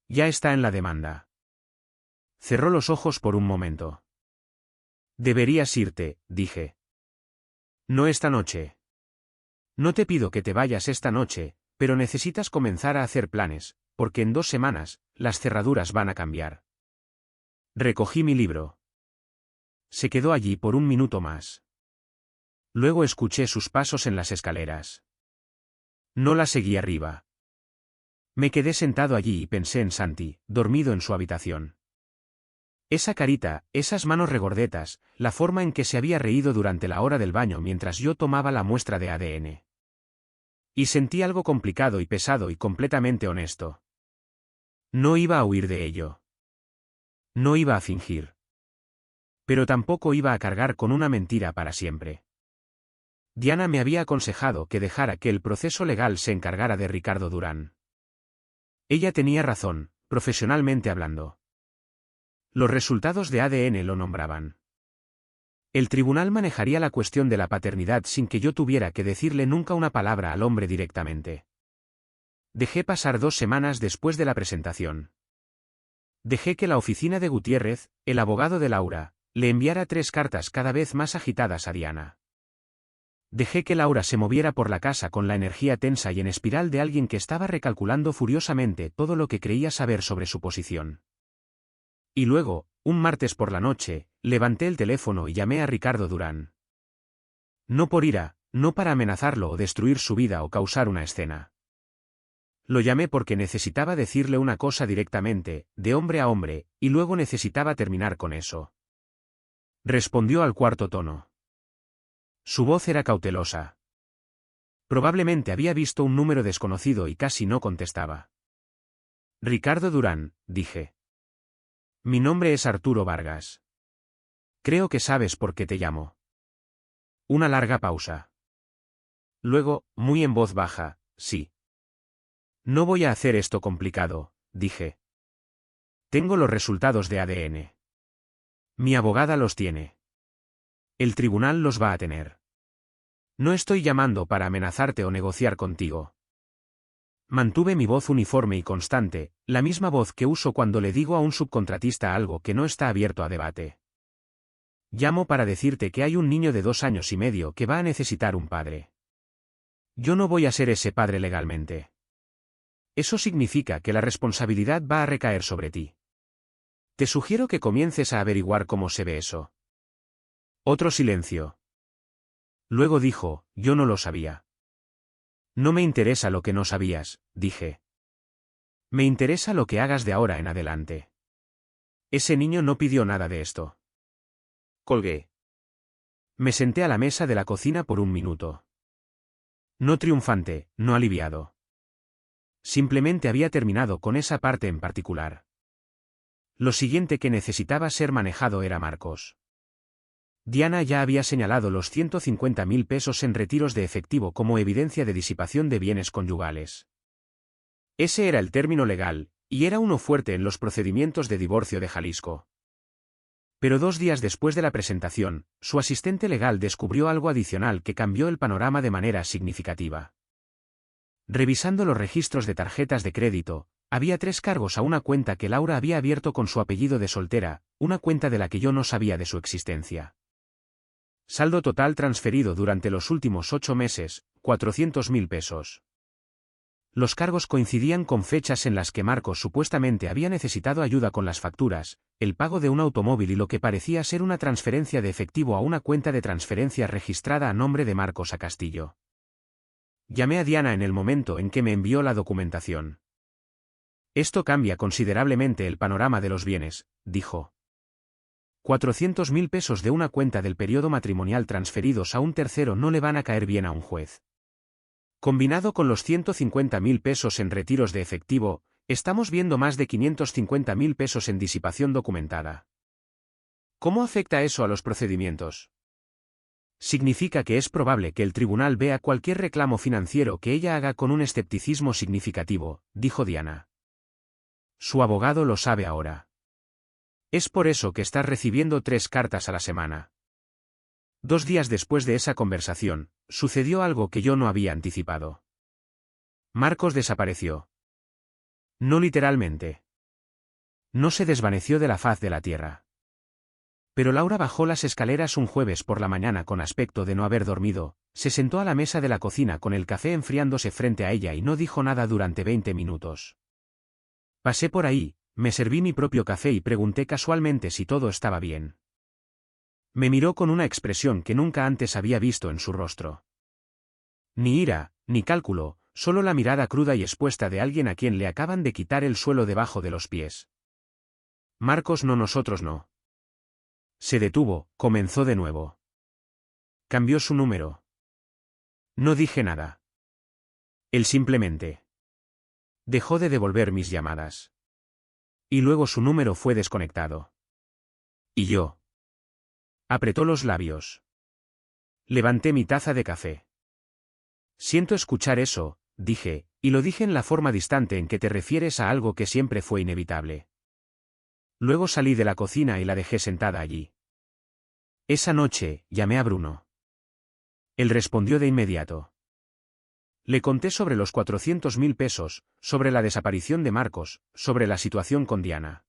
Ya está en la demanda. Cerró los ojos por un momento. Deberías irte, dije. No esta noche. No te pido que te vayas esta noche, pero necesitas comenzar a hacer planes, porque en 2 semanas, las cerraduras van a cambiar. Recogí mi libro. Se quedó allí por un minuto más. Luego escuché sus pasos en las escaleras. No la seguí arriba. Me quedé sentado allí y pensé en Santi, dormido en su habitación. Esa carita, esas manos regordetas, la forma en que se había reído durante la hora del baño mientras yo tomaba la muestra de ADN. Y sentí algo complicado y pesado y completamente honesto. No iba a huir de ello. No iba a fingir. Pero tampoco iba a cargar con una mentira para siempre. Diana me había aconsejado que dejara que el proceso legal se encargara de Ricardo Durán. Ella tenía razón, profesionalmente hablando. Los resultados de ADN lo nombraban. El tribunal manejaría la cuestión de la paternidad sin que yo tuviera que decirle nunca una palabra al hombre directamente. Dejé pasar 2 semanas después de la presentación. Dejé que la oficina de Gutiérrez, el abogado de Laura, le enviara 3 cartas cada vez más agitadas a Diana. Dejé que Laura se moviera por la casa con la energía tensa y en espiral de alguien que estaba recalculando furiosamente todo lo que creía saber sobre su posición. Y luego, un martes por la noche, levanté el teléfono y llamé a Ricardo Durán. No por ira, no para amenazarlo o destruir su vida o causar una escena. Lo llamé porque necesitaba decirle una cosa directamente, de hombre a hombre, y luego necesitaba terminar con eso. Respondió al cuarto tono. Su voz era cautelosa. Probablemente había visto un número desconocido y casi no contestaba. Ricardo Durán, dije. Mi nombre es Arturo Vargas. Creo que sabes por qué te llamo. Una larga pausa. Luego, muy en voz baja, sí. No voy a hacer esto complicado, dije. Tengo los resultados de ADN. Mi abogada los tiene. El tribunal los va a tener. No estoy llamando para amenazarte o negociar contigo. Mantuve mi voz uniforme y constante, la misma voz que uso cuando le digo a un subcontratista algo que no está abierto a debate. Llamo para decirte que hay un niño de 2 años y medio que va a necesitar un padre. Yo no voy a ser ese padre legalmente. Eso significa que la responsabilidad va a recaer sobre ti. Te sugiero que comiences a averiguar cómo se ve eso. Otro silencio. Luego dijo, yo no lo sabía. No me interesa lo que no sabías, dije. Me interesa lo que hagas de ahora en adelante. Ese niño no pidió nada de esto. Colgué. Me senté a la mesa de la cocina por un minuto. No triunfante, no aliviado. Simplemente había terminado con esa parte en particular. Lo siguiente que necesitaba ser manejado era Marcos. Diana ya había señalado los 150.000 pesos en retiros de efectivo como evidencia de disipación de bienes conyugales. Ese era el término legal, y era uno fuerte en los procedimientos de divorcio de Jalisco. Pero 2 días después de la presentación, su asistente legal descubrió algo adicional que cambió el panorama de manera significativa. Revisando los registros de tarjetas de crédito, había 3 cargos a una cuenta que Laura había abierto con su apellido de soltera, una cuenta de la que yo no sabía de su existencia. Saldo total transferido durante los últimos 8 meses, 400.000 pesos. Los cargos coincidían con fechas en las que Marcos supuestamente había necesitado ayuda con las facturas, el pago de un automóvil y lo que parecía ser una transferencia de efectivo a una cuenta de transferencias registrada a nombre de Marcos a Castillo. Llamé a Diana en el momento en que me envió la documentación. Esto cambia considerablemente el panorama de los bienes, dijo. 400.000 pesos de una cuenta del periodo matrimonial transferidos a un tercero no le van a caer bien a un juez. Combinado con los 150.000 pesos en retiros de efectivo, estamos viendo más de 550.000 pesos en disipación documentada. ¿Cómo afecta eso a los procedimientos? Significa que es probable que el tribunal vea cualquier reclamo financiero que ella haga con un escepticismo significativo, dijo Diana. Su abogado lo sabe ahora. Es por eso que estás recibiendo 3 cartas a la semana. 2 días después de esa conversación, sucedió algo que yo no había anticipado. Marcos desapareció. No literalmente. No se desvaneció de la faz de la tierra. Pero Laura bajó las escaleras un jueves por la mañana con aspecto de no haber dormido, se sentó a la mesa de la cocina con el café enfriándose frente a ella y no dijo nada durante 20 minutos. Pasé por ahí, me serví mi propio café y pregunté casualmente si todo estaba bien. Me miró con una expresión que nunca antes había visto en su rostro. Ni ira, ni cálculo, solo la mirada cruda y expuesta de alguien a quien le acaban de quitar el suelo debajo de los pies. Marcos no, nosotros no. Se detuvo, comenzó de nuevo. Cambió su número. No dije nada. Él simplemente dejó de devolver mis llamadas. Y luego su número fue desconectado. Y yo. Apretó los labios. Levanté mi taza de café. Siento escuchar eso, dije, y lo dije en la forma distante en que te refieres a algo que siempre fue inevitable. Luego salí de la cocina y la dejé sentada allí. Esa noche, llamé a Bruno. Él respondió de inmediato. Le conté sobre los 400.000 pesos, sobre la desaparición de Marcos, sobre la situación con Diana.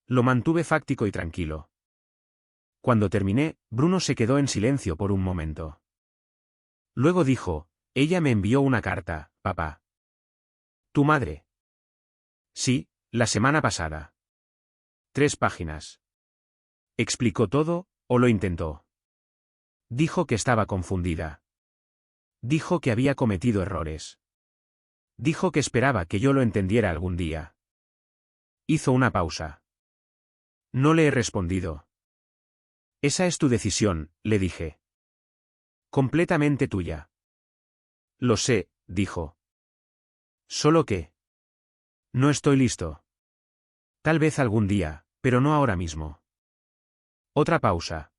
Lo mantuve fáctico y tranquilo. Cuando terminé, Bruno se quedó en silencio por un momento. Luego dijo, ella me envió una carta, papá. ¿Tu madre? Sí, la semana pasada. 3 páginas. ¿Explicó todo, o lo intentó? Dijo que estaba confundida. Dijo que había cometido errores. Dijo que esperaba que yo lo entendiera algún día. Hizo una pausa. No le he respondido. Esa es tu decisión, le dije. Completamente tuya. Lo sé, dijo. Solo que no estoy listo. Tal vez algún día, pero no ahora mismo. Otra pausa.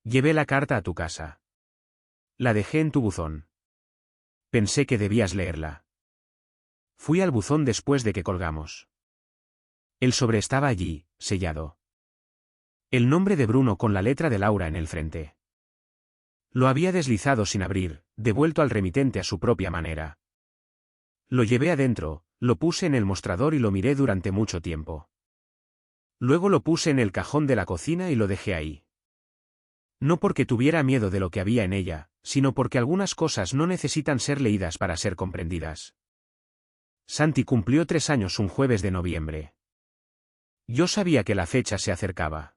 Llevé la carta a tu casa. La dejé en tu buzón. Pensé que debías leerla. Fui al buzón después de que colgamos. El sobre estaba allí, sellado. El nombre de Bruno con la letra de Laura en el frente. Lo había deslizado sin abrir, devuelto al remitente a su propia manera. Lo llevé adentro, lo puse en el mostrador y lo miré durante mucho tiempo. Luego lo puse en el cajón de la cocina y lo dejé ahí. No porque tuviera miedo de lo que había en ella, sino porque algunas cosas no necesitan ser leídas para ser comprendidas. Santi cumplió 3 años un jueves de noviembre. Yo sabía que la fecha se acercaba.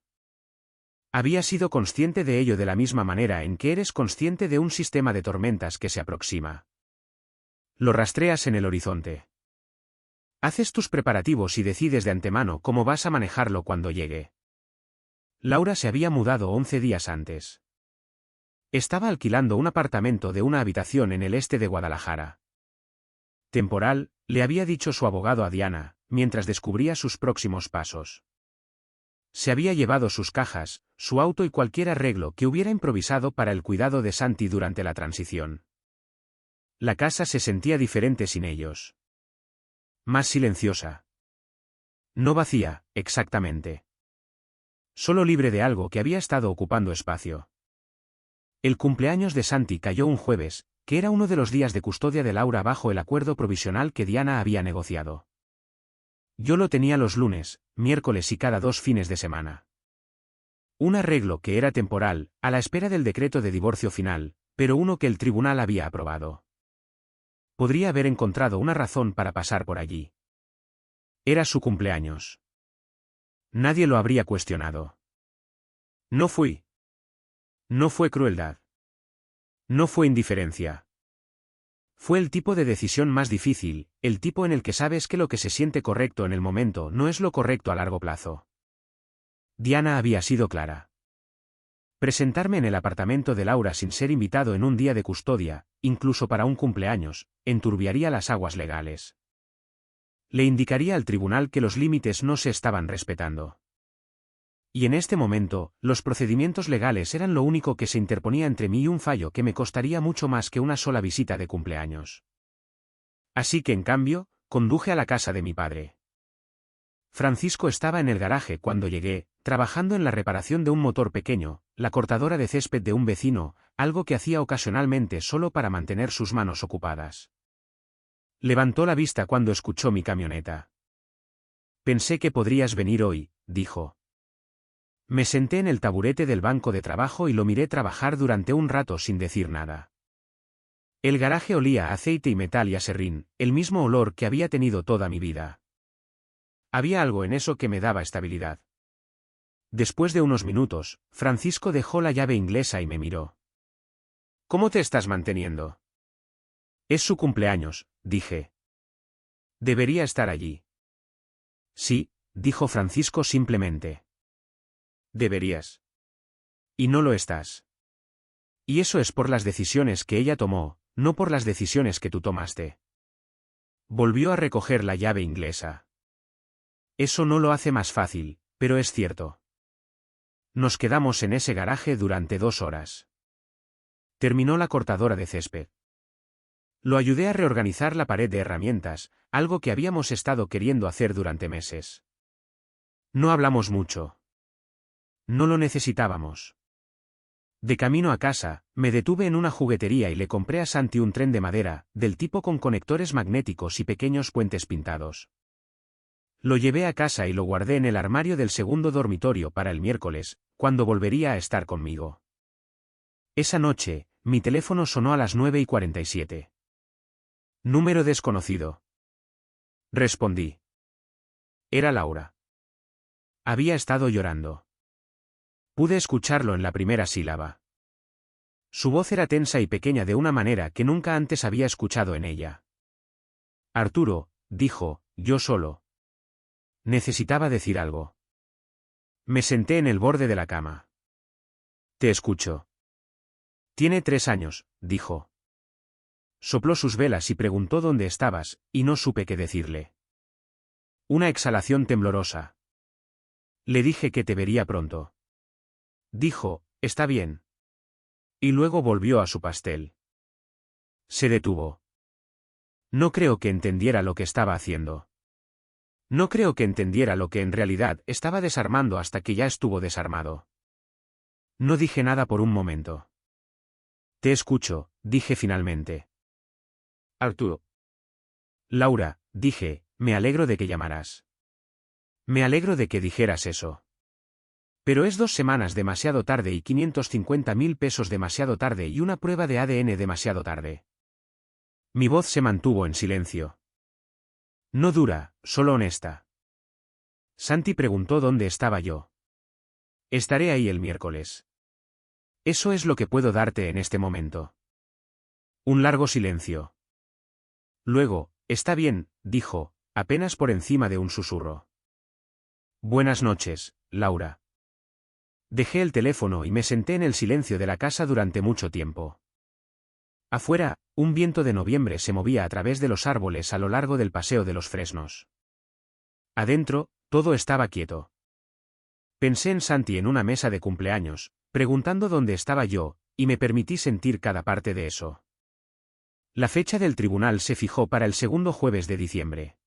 Había sido consciente de ello de la misma manera en que eres consciente de un sistema de tormentas que se aproxima. Lo rastreas en el horizonte. Haces tus preparativos y decides de antemano cómo vas a manejarlo cuando llegue. Laura se había mudado 11 días antes. Estaba alquilando un apartamento de una habitación en el este de Guadalajara. Temporal, le había dicho su abogado a Diana, mientras descubría sus próximos pasos. Se había llevado sus cajas, su auto y cualquier arreglo que hubiera improvisado para el cuidado de Santi durante la transición. La casa se sentía diferente sin ellos. Más silenciosa. No vacía, exactamente. Solo libre de algo que había estado ocupando espacio. El cumpleaños de Santi cayó un jueves, que era uno de los días de custodia de Laura bajo el acuerdo provisional que Diana había negociado. Yo lo tenía los lunes, miércoles y cada 2 fines de semana. Un arreglo que era temporal, a la espera del decreto de divorcio final, pero uno que el tribunal había aprobado. Podría haber encontrado una razón para pasar por allí. Era su cumpleaños. Nadie lo habría cuestionado. No fui. No fue crueldad. No fue indiferencia. Fue el tipo de decisión más difícil, el tipo en el que sabes que lo que se siente correcto en el momento no es lo correcto a largo plazo. Diana había sido clara. Presentarme en el apartamento de Laura sin ser invitado en un día de custodia, incluso para un cumpleaños, enturbiaría las aguas legales. Le indicaría al tribunal que los límites no se estaban respetando. Y en este momento, los procedimientos legales eran lo único que se interponía entre mí y un fallo que me costaría mucho más que una sola visita de cumpleaños. Así que en cambio, conduje a la casa de mi padre. Francisco estaba en el garaje cuando llegué, trabajando en la reparación de un motor pequeño, la cortadora de césped de un vecino, algo que hacía ocasionalmente solo para mantener sus manos ocupadas. Levantó la vista cuando escuchó mi camioneta. Pensé que podrías venir hoy, dijo. Me senté en el taburete del banco de trabajo y lo miré trabajar durante un rato sin decir nada. El garaje olía a aceite y metal y a serrín, el mismo olor que había tenido toda mi vida. Había algo en eso que me daba estabilidad. Después de unos minutos, Francisco dejó la llave inglesa y me miró. ¿Cómo te estás manteniendo? Es su cumpleaños, dije. Debería estar allí. Sí, dijo Francisco simplemente. Deberías. Y no lo estás. Y eso es por las decisiones que ella tomó, no por las decisiones que tú tomaste. Volvió a recoger la llave inglesa. Eso no lo hace más fácil, pero es cierto. Nos quedamos en ese garaje durante 2 horas. Terminó la cortadora de césped. Lo ayudé a reorganizar la pared de herramientas, algo que habíamos estado queriendo hacer durante meses. No hablamos mucho. No lo necesitábamos. De camino a casa, me detuve en una juguetería y le compré a Santi un tren de madera, del tipo con conectores magnéticos y pequeños puentes pintados. Lo llevé a casa y lo guardé en el armario del segundo dormitorio para el miércoles, cuando volvería a estar conmigo. Esa noche, mi teléfono sonó a las 9:47. Número desconocido. Respondí. Era Laura. Había estado llorando. Pude escucharlo en la primera sílaba. Su voz era tensa y pequeña de una manera que nunca antes había escuchado en ella. Arturo, dijo, yo solo. Necesitaba decir algo. Me senté en el borde de la cama. Te escucho. Tiene 3 años, dijo. Sopló sus velas y preguntó dónde estabas, y no supe qué decirle. Una exhalación temblorosa. Le dije que te vería pronto. Dijo, está bien. Y luego volvió a su pastel. Se detuvo. No creo que entendiera lo que estaba haciendo. No creo que entendiera lo que en realidad estaba desarmando hasta que ya estuvo desarmado. No dije nada por un momento. Te escucho, dije finalmente. Arturo. Laura, dije, me alegro de que llamaras. Me alegro de que dijeras eso. Pero es 2 semanas demasiado tarde y 550.000 pesos demasiado tarde y una prueba de ADN demasiado tarde. Mi voz se mantuvo en silencio. No dura, solo honesta. Santi preguntó dónde estaba yo. Estaré ahí el miércoles. Eso es lo que puedo darte en este momento. Un largo silencio. Luego, está bien, dijo, apenas por encima de un susurro. Buenas noches, Laura. Dejé el teléfono y me senté en el silencio de la casa durante mucho tiempo. Afuera, un viento de noviembre se movía a través de los árboles a lo largo del paseo de los fresnos. Adentro, todo estaba quieto. Pensé en Santi en una mesa de cumpleaños, preguntando dónde estaba yo, y me permití sentir cada parte de eso. La fecha del tribunal se fijó para el segundo jueves de diciembre.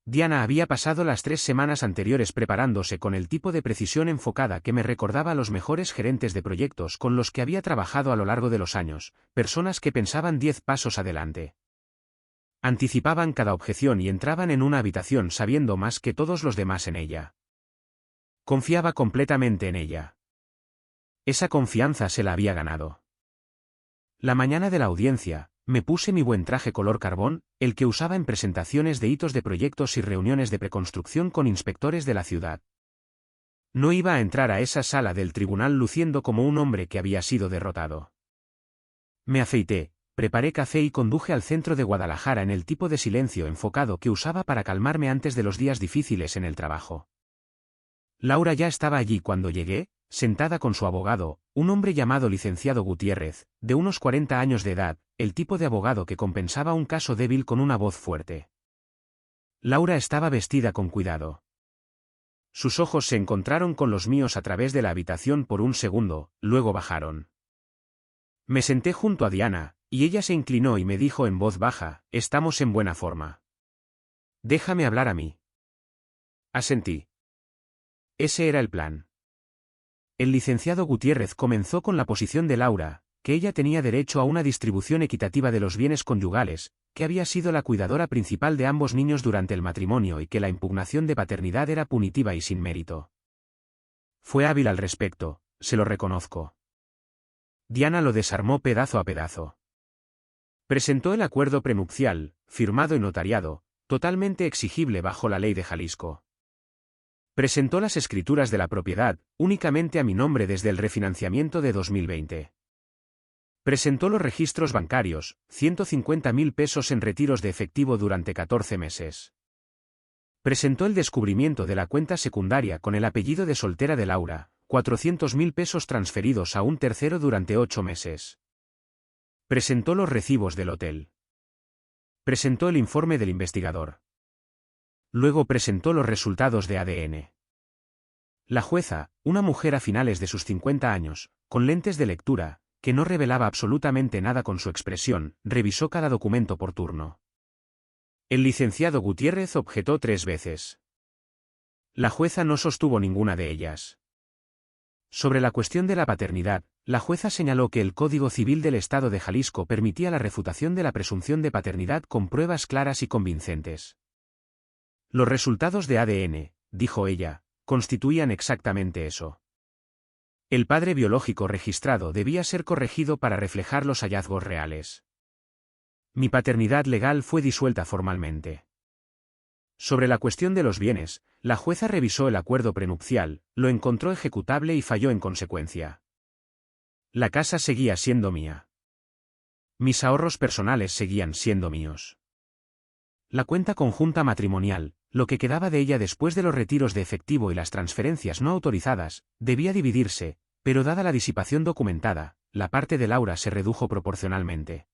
Diana había pasado las 3 semanas anteriores preparándose con el tipo de precisión enfocada que me recordaba a los mejores gerentes de proyectos con los que había trabajado a lo largo de los años, personas que pensaban 10 pasos adelante. Anticipaban cada objeción y entraban en una habitación sabiendo más que todos los demás en ella. Confiaba completamente en ella. Esa confianza se la había ganado. La mañana de la audiencia, me puse mi buen traje color carbón, el que usaba en presentaciones de hitos de proyectos y reuniones de preconstrucción con inspectores de la ciudad. No iba a entrar a esa sala del tribunal luciendo como un hombre que había sido derrotado. Me afeité, preparé café y conduje al centro de Guadalajara en el tipo de silencio enfocado que usaba para calmarme antes de los días difíciles en el trabajo. Laura ya estaba allí cuando llegué, sentada con su abogado, un hombre llamado licenciado Gutiérrez, de unos 40 años de edad, el tipo de abogado que compensaba un caso débil con una voz fuerte. Laura estaba vestida con cuidado. Sus ojos se encontraron con los míos a través de la habitación por un segundo, luego bajaron. Me senté junto a Diana, y ella se inclinó y me dijo en voz baja, «Estamos en buena forma. Déjame hablar a mí». Asentí. Ese era el plan. El licenciado Gutiérrez comenzó con la posición de Laura, que ella tenía derecho a una distribución equitativa de los bienes conyugales, que había sido la cuidadora principal de ambos niños durante el matrimonio y que la impugnación de paternidad era punitiva y sin mérito. Fue hábil al respecto, se lo reconozco. Diana lo desarmó pedazo a pedazo. Presentó el acuerdo prenupcial, firmado y notariado, totalmente exigible bajo la ley de Jalisco. Presentó las escrituras de la propiedad, únicamente a mi nombre desde el refinanciamiento de 2020. Presentó los registros bancarios, 150.000 pesos en retiros de efectivo durante 14 meses. Presentó el descubrimiento de la cuenta secundaria con el apellido de soltera de Laura, 400.000 pesos transferidos a un tercero durante 8 meses. Presentó los recibos del hotel. Presentó el informe del investigador. Luego presentó los resultados de ADN. La jueza, una mujer a finales de sus 50 años, con lentes de lectura, que no revelaba absolutamente nada con su expresión, revisó cada documento por turno. El licenciado Gutiérrez objetó 3 veces. La jueza no sostuvo ninguna de ellas. Sobre la cuestión de la paternidad, la jueza señaló que el Código Civil del Estado de Jalisco permitía la refutación de la presunción de paternidad con pruebas claras y convincentes. Los resultados de ADN, dijo ella, constituían exactamente eso. El padre biológico registrado debía ser corregido para reflejar los hallazgos reales. Mi paternidad legal fue disuelta formalmente. Sobre la cuestión de los bienes, la jueza revisó el acuerdo prenupcial, lo encontró ejecutable y falló en consecuencia. La casa seguía siendo mía. Mis ahorros personales seguían siendo míos. La cuenta conjunta matrimonial, lo que quedaba de ella después de los retiros de efectivo y las transferencias no autorizadas, debía dividirse, pero dada la disipación documentada, la parte de Laura se redujo proporcionalmente.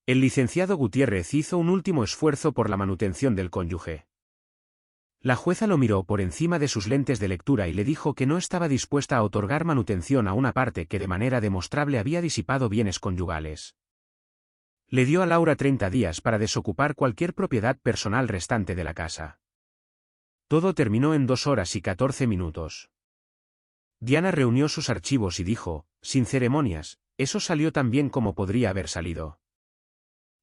El licenciado Gutiérrez hizo un último esfuerzo por la manutención del cónyuge. La jueza lo miró por encima de sus lentes de lectura y le dijo que no estaba dispuesta a otorgar manutención a una parte que de manera demostrable había disipado bienes conyugales. Le dio a Laura 30 días para desocupar cualquier propiedad personal restante de la casa. Todo terminó en 2 horas y 14 minutos. Diana reunió sus archivos y dijo, sin ceremonias, eso salió tan bien como podría haber salido.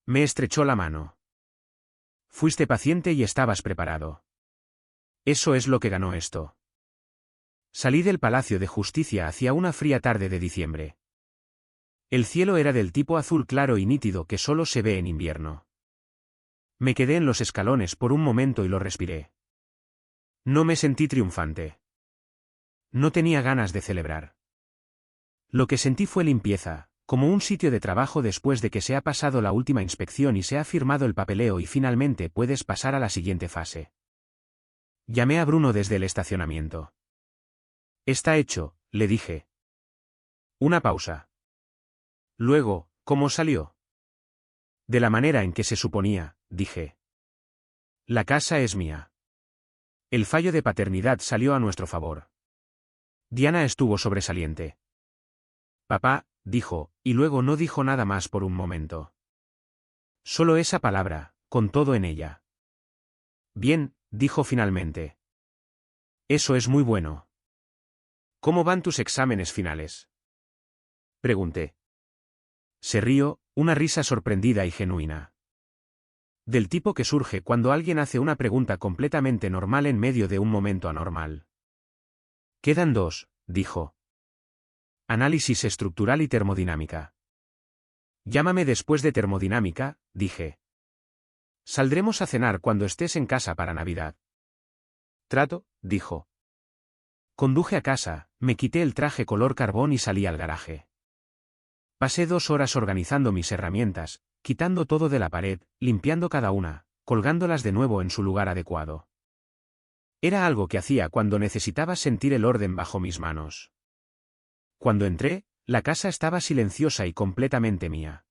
Me estrechó la mano. Fuiste paciente y estabas preparado. Eso es lo que ganó esto. Salí del Palacio de Justicia hacia una fría tarde de diciembre. El cielo era del tipo azul claro y nítido que solo se ve en invierno. Me quedé en los escalones por un momento y lo respiré. No me sentí triunfante. No tenía ganas de celebrar. Lo que sentí fue limpieza, como un sitio de trabajo después de que se ha pasado la última inspección y se ha firmado el papeleo y finalmente puedes pasar a la siguiente fase. Llamé a Bruno desde el estacionamiento. Está hecho, le dije. Una pausa. Luego, ¿cómo salió? De la manera en que se suponía, dije. La casa es mía. El fallo de paternidad salió a nuestro favor. Diana estuvo sobresaliente. Papá, dijo, y luego no dijo nada más por un momento. Solo esa palabra, con todo en ella. Bien, dijo finalmente. Eso es muy bueno. ¿Cómo van tus exámenes finales? Pregunté. Se rió, una risa sorprendida y genuina. Del tipo que surge cuando alguien hace una pregunta completamente normal en medio de un momento anormal. Quedan 2, dijo. Análisis estructural y termodinámica. Llámame después de termodinámica, dije. Saldremos a cenar cuando estés en casa para Navidad. Trato, dijo. Conduje a casa, me quité el traje color carbón y salí al garaje. Pasé 2 horas organizando mis herramientas, quitando todo de la pared, limpiando cada una, colgándolas de nuevo en su lugar adecuado. Era algo que hacía cuando necesitaba sentir el orden bajo mis manos. Cuando entré, la casa estaba silenciosa y completamente mía.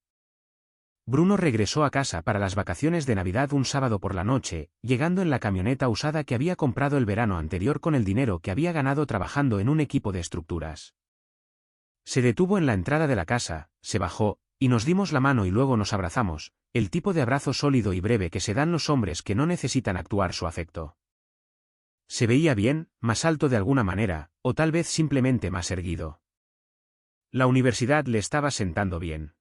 Bruno regresó a casa para las vacaciones de Navidad un sábado por la noche, llegando en la camioneta usada que había comprado el verano anterior con el dinero que había ganado trabajando en un equipo de estructuras. Se detuvo en la entrada de la casa, se bajó, y nos dimos la mano y luego nos abrazamos, el tipo de abrazo sólido y breve que se dan los hombres que no necesitan actuar su afecto. Se veía bien, más alto de alguna manera, o tal vez simplemente más erguido. La universidad le estaba sentando bien.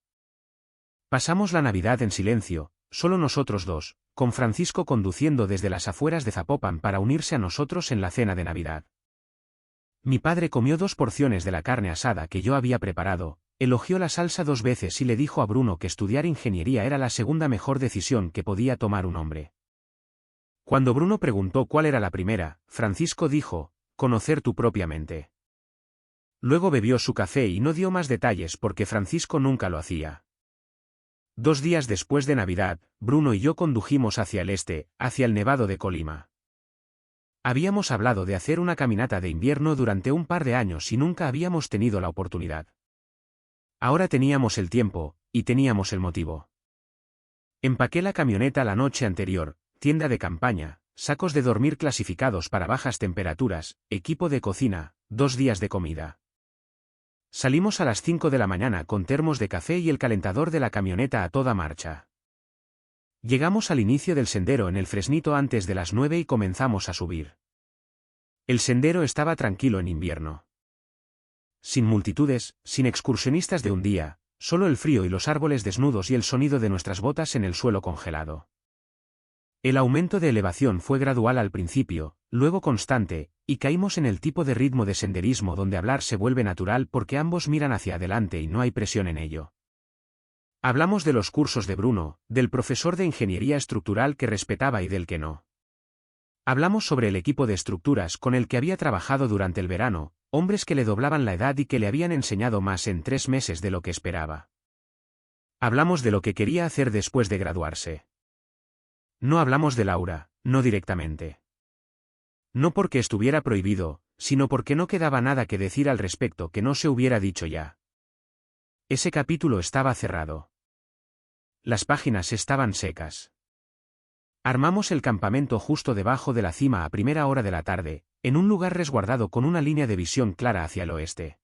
Pasamos la Navidad en silencio, solo nosotros dos, con Francisco conduciendo desde las afueras de Zapopan para unirse a nosotros en la cena de Navidad. Mi padre comió 2 porciones de la carne asada que yo había preparado, elogió la salsa 2 veces y le dijo a Bruno que estudiar ingeniería era la segunda mejor decisión que podía tomar un hombre. Cuando Bruno preguntó cuál era la primera, Francisco dijo, conocer tu propia mente. Luego bebió su café y no dio más detalles porque Francisco nunca lo hacía. 2 días después de Navidad, Bruno y yo condujimos hacia el este, hacia el Nevado de Colima. Habíamos hablado de hacer una caminata de invierno durante un par de años y nunca habíamos tenido la oportunidad. Ahora teníamos el tiempo, y teníamos el motivo. Empaqué la camioneta la noche anterior, tienda de campaña, sacos de dormir clasificados para bajas temperaturas, equipo de cocina, 2 días de comida. Salimos a las 5 de la mañana con termos de café y el calentador de la camioneta a toda marcha. Llegamos al inicio del sendero en el Fresnito antes de las 9 y comenzamos a subir. El sendero estaba tranquilo en invierno. Sin multitudes, sin excursionistas de un día, solo el frío y los árboles desnudos y el sonido de nuestras botas en el suelo congelado. El aumento de elevación fue gradual al principio, luego constante, y caímos en el tipo de ritmo de senderismo donde hablar se vuelve natural porque ambos miran hacia adelante y no hay presión en ello. Hablamos de los cursos de Bruno, del profesor de ingeniería estructural que respetaba y del que no. Hablamos sobre el equipo de estructuras con el que había trabajado durante el verano, hombres que le doblaban la edad y que le habían enseñado más en 3 meses de lo que esperaba. Hablamos de lo que quería hacer después de graduarse. No hablamos de Laura, no directamente. No porque estuviera prohibido, sino porque no quedaba nada que decir al respecto que no se hubiera dicho ya. Ese capítulo estaba cerrado. Las páginas estaban secas. Armamos el campamento justo debajo de la cima a primera hora de la tarde, en un lugar resguardado con una línea de visión clara hacia el oeste.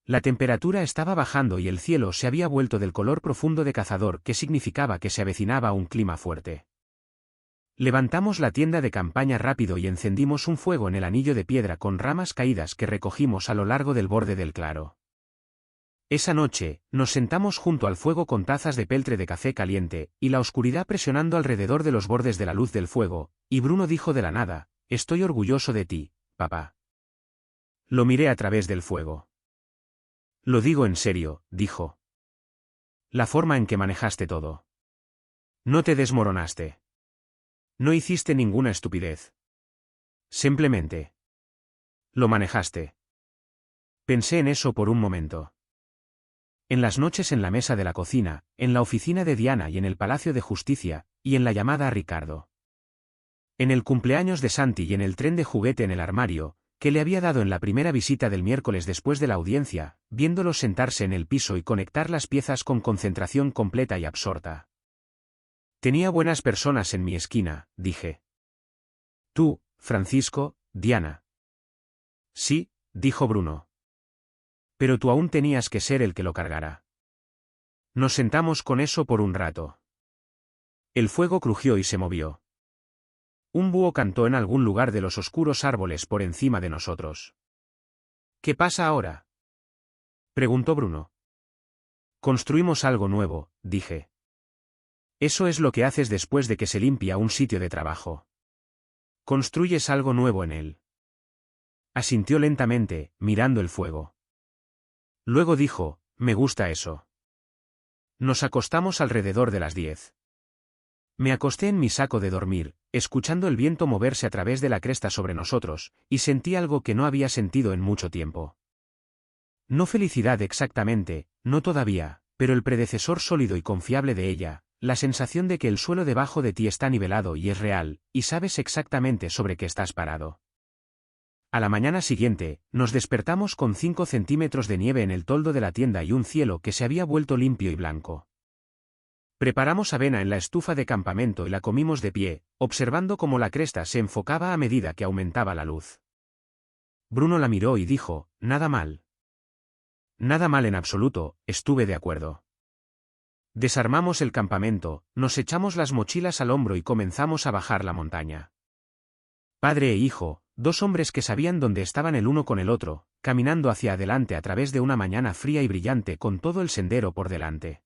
La temperatura estaba bajando y el cielo se había vuelto del color profundo de cazador, que significaba que se avecinaba un clima fuerte. Levantamos la tienda de campaña rápido y encendimos un fuego en el anillo de piedra con ramas caídas que recogimos a lo largo del borde del claro. Esa noche, nos sentamos junto al fuego con tazas de peltre de café caliente, y la oscuridad presionando alrededor de los bordes de la luz del fuego, y Bruno dijo de la nada: «Estoy orgulloso de ti, papá». Lo miré a través del fuego. «Lo digo en serio», dijo. «La forma en que manejaste todo. No te desmoronaste. No hiciste ninguna estupidez. Simplemente lo manejaste». Pensé en eso por un momento. En las noches en la mesa de la cocina, en la oficina de Diana y en el Palacio de Justicia, y en la llamada a Ricardo. En el cumpleaños de Santi y en el tren de juguete en el armario, que le había dado en la primera visita del miércoles después de la audiencia, viéndolos sentarse en el piso y conectar las piezas con concentración completa y absorta. «Tenía buenas personas en mi esquina», dije. «Tú, Francisco, Diana». «Sí», dijo Bruno. «Pero tú aún tenías que ser el que lo cargara». Nos sentamos con eso por un rato. El fuego crujió y se movió. Un búho cantó en algún lugar de los oscuros árboles por encima de nosotros. «¿Qué pasa ahora?», preguntó Bruno. «Construimos algo nuevo», dije. «Eso es lo que haces después de que se limpia un sitio de trabajo. Construyes algo nuevo en él». Asintió lentamente, mirando el fuego. Luego dijo: «Me gusta eso». Nos acostamos alrededor de las 10. Me acosté en mi saco de dormir, escuchando el viento moverse a través de la cresta sobre nosotros, y sentí algo que no había sentido en mucho tiempo. No felicidad exactamente, no todavía, pero el predecesor sólido y confiable de ella, la sensación de que el suelo debajo de ti está nivelado y es real, y sabes exactamente sobre qué estás parado. A la mañana siguiente, nos despertamos con 5 centímetros de nieve en el toldo de la tienda y un cielo que se había vuelto limpio y blanco. Preparamos avena en la estufa de campamento y la comimos de pie, observando cómo la cresta se enfocaba a medida que aumentaba la luz. Bruno la miró y dijo: «Nada mal». «Nada mal en absoluto», estuve de acuerdo. Desarmamos el campamento, nos echamos las mochilas al hombro y comenzamos a bajar la montaña. Padre e hijo, 2 hombres que sabían dónde estaban el uno con el otro, caminando hacia adelante a través de una mañana fría y brillante con todo el sendero por delante.